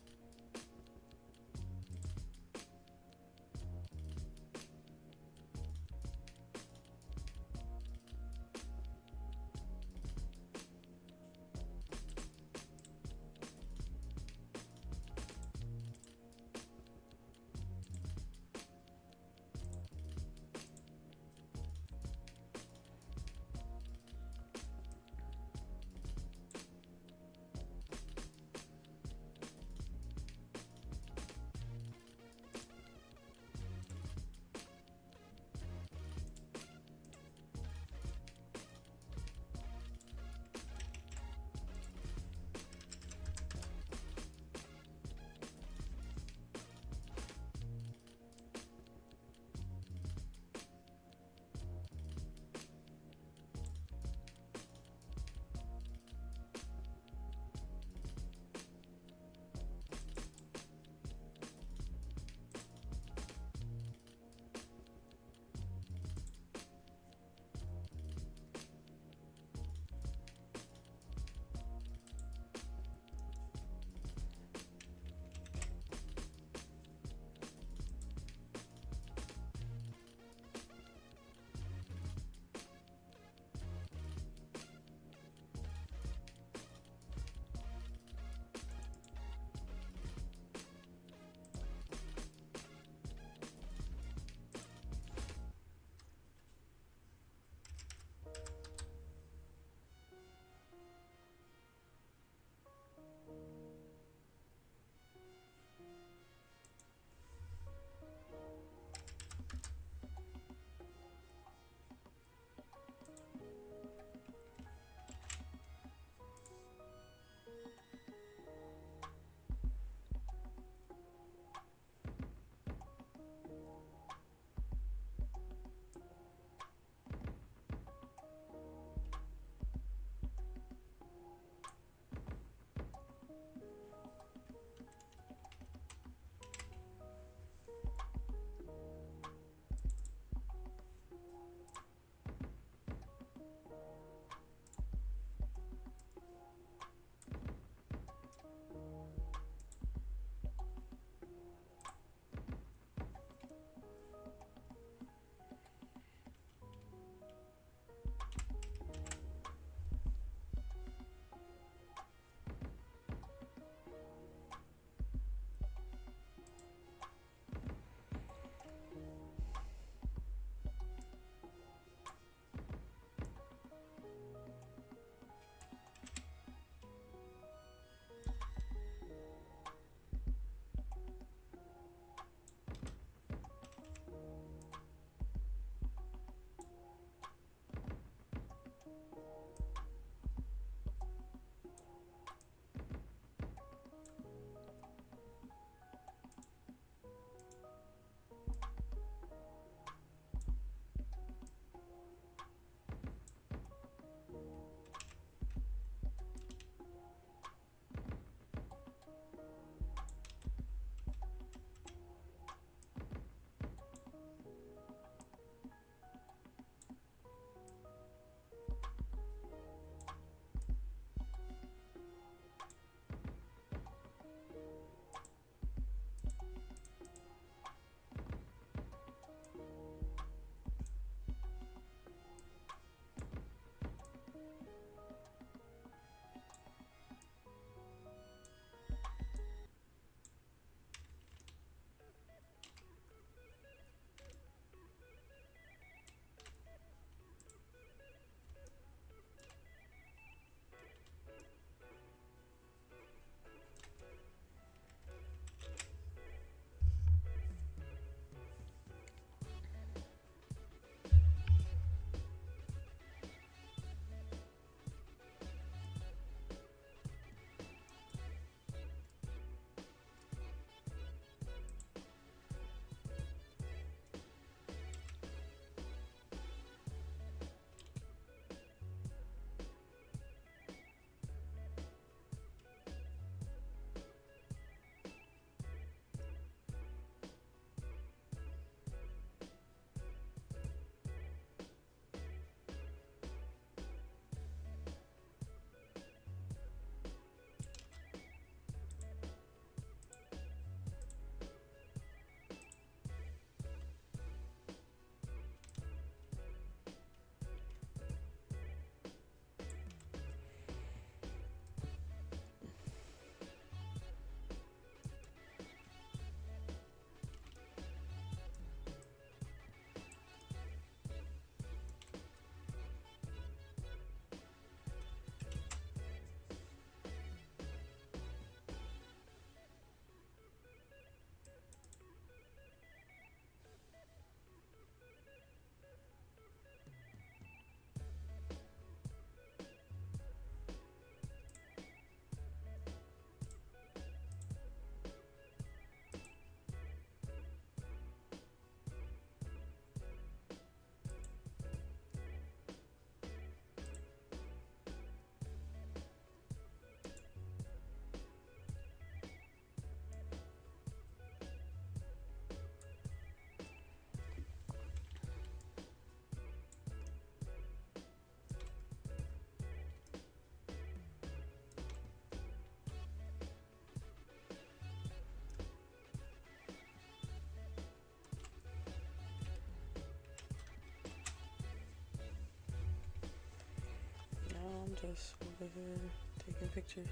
[SPEAKER 1] just over here taking pictures,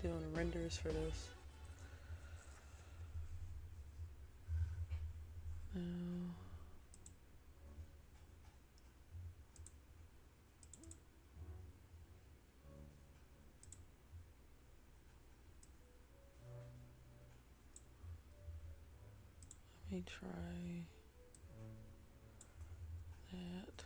[SPEAKER 1] doing renders for this. Now, let me try that.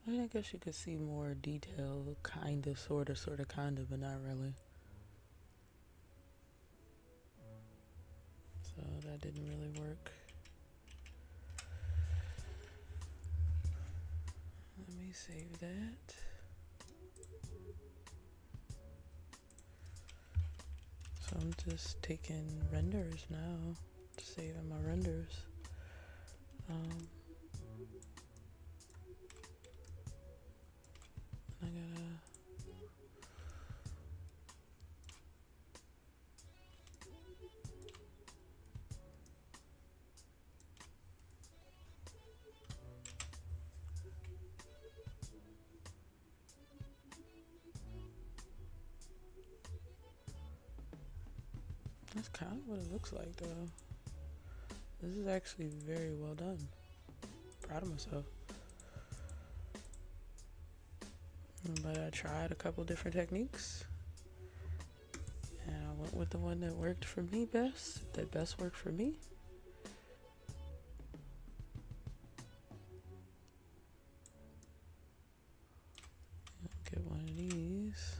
[SPEAKER 1] I mean, I guess you could see more detail, kinda, sorta, kinda, but not really. So that didn't really work. Let me save that. So I'm just taking renders now, saving my renders. I gotta That's kind of what it looks like, though. This is actually very well done. Proud of myself. But I tried a couple different techniques, and I went with the one that worked for me best, that best worked for me. I'll get one of these.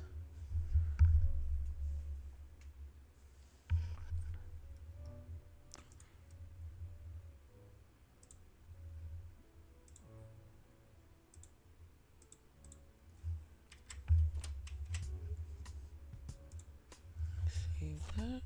[SPEAKER 1] Save that.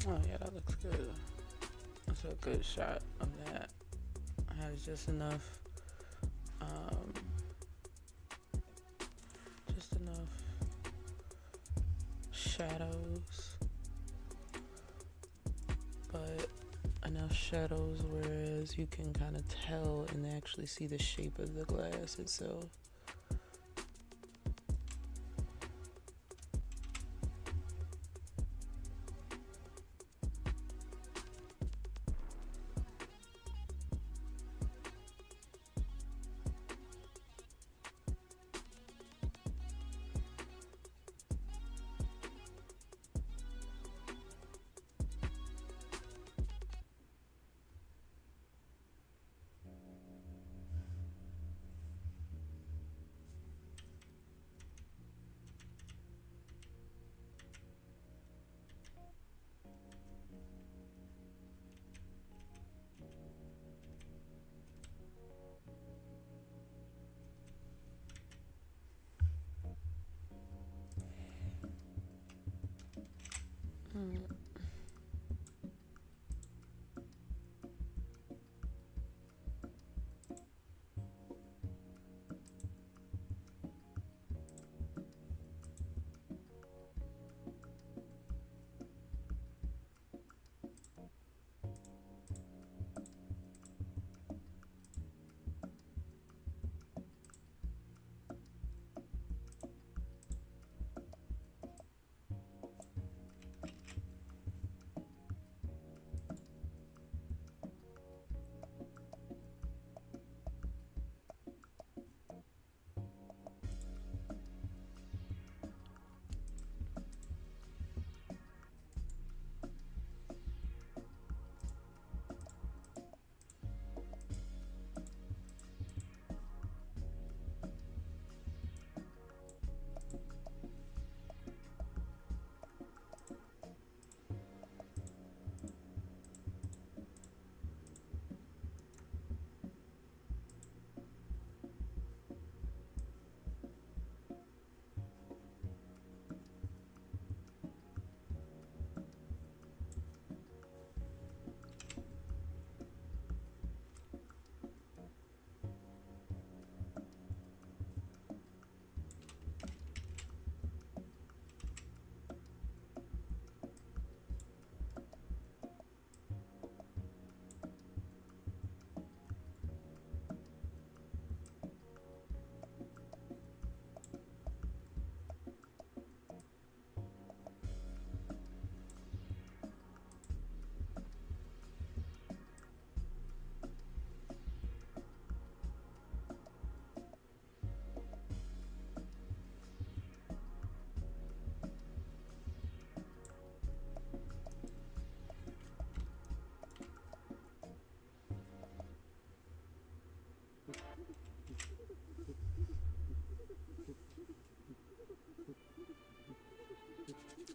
[SPEAKER 1] Oh yeah, that looks good. That's a good shot of that. Has just enough, shadows, but enough shadows whereas you can kind of tell and actually see the shape of the glass itself. Mm.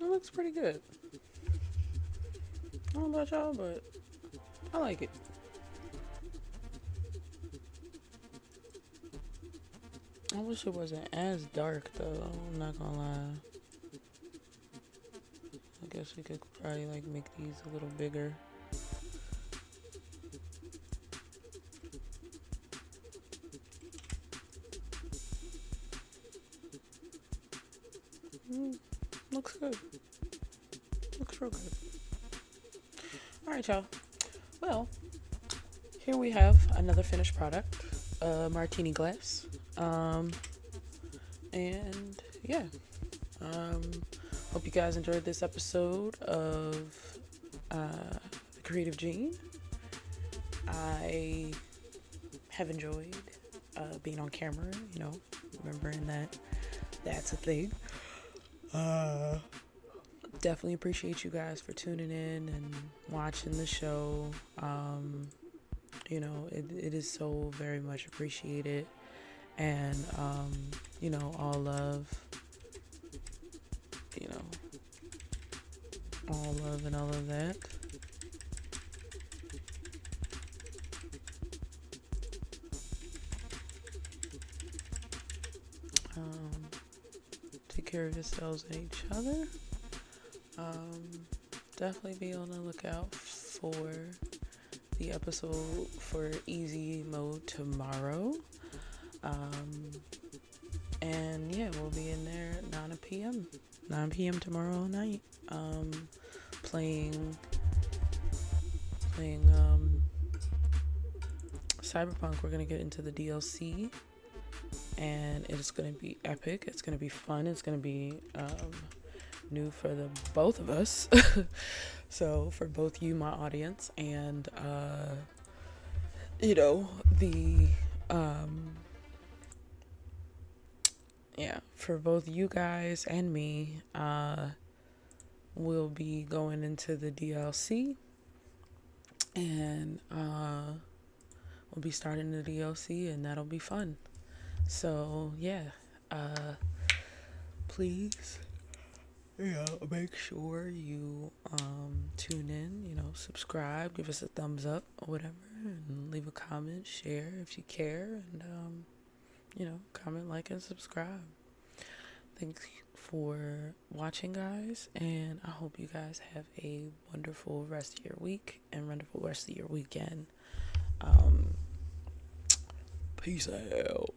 [SPEAKER 1] It looks pretty good. I don't know about y'all, but I like it. I wish it wasn't as dark though. I'm not gonna lie. I guess we could probably like make these a little bigger. Looks good. Looks real good. Alright, y'all. Well, here we have another finished product, a martini glass. And yeah. Hope you guys enjoyed this episode of The Creative Gene. I have enjoyed being on camera, remembering that that's a thing. Definitely appreciate you guys for tuning in and watching the show. It is so very much appreciated. And, all love, all love and all of that. Take care of yourselves and each other. Definitely be on the lookout for the episode for easy mode tomorrow. And yeah, we'll be in there at 9 p.m. tomorrow night. Playing Cyberpunk. We're gonna get into the DLC, and it's gonna be epic. It's gonna be fun. It's gonna be new for the both of us. So for both you, my audience, and for both you guys and me, we'll be going into the DLC, and we'll be starting the DLC, and that'll be fun. So yeah, please, make sure you tune in, subscribe, give us a thumbs up or whatever, and leave a comment, share if you care, and comment, like, and subscribe. Thanks for watching, guys, and I hope you guys have a wonderful rest of your week and wonderful rest of your weekend. Peace out.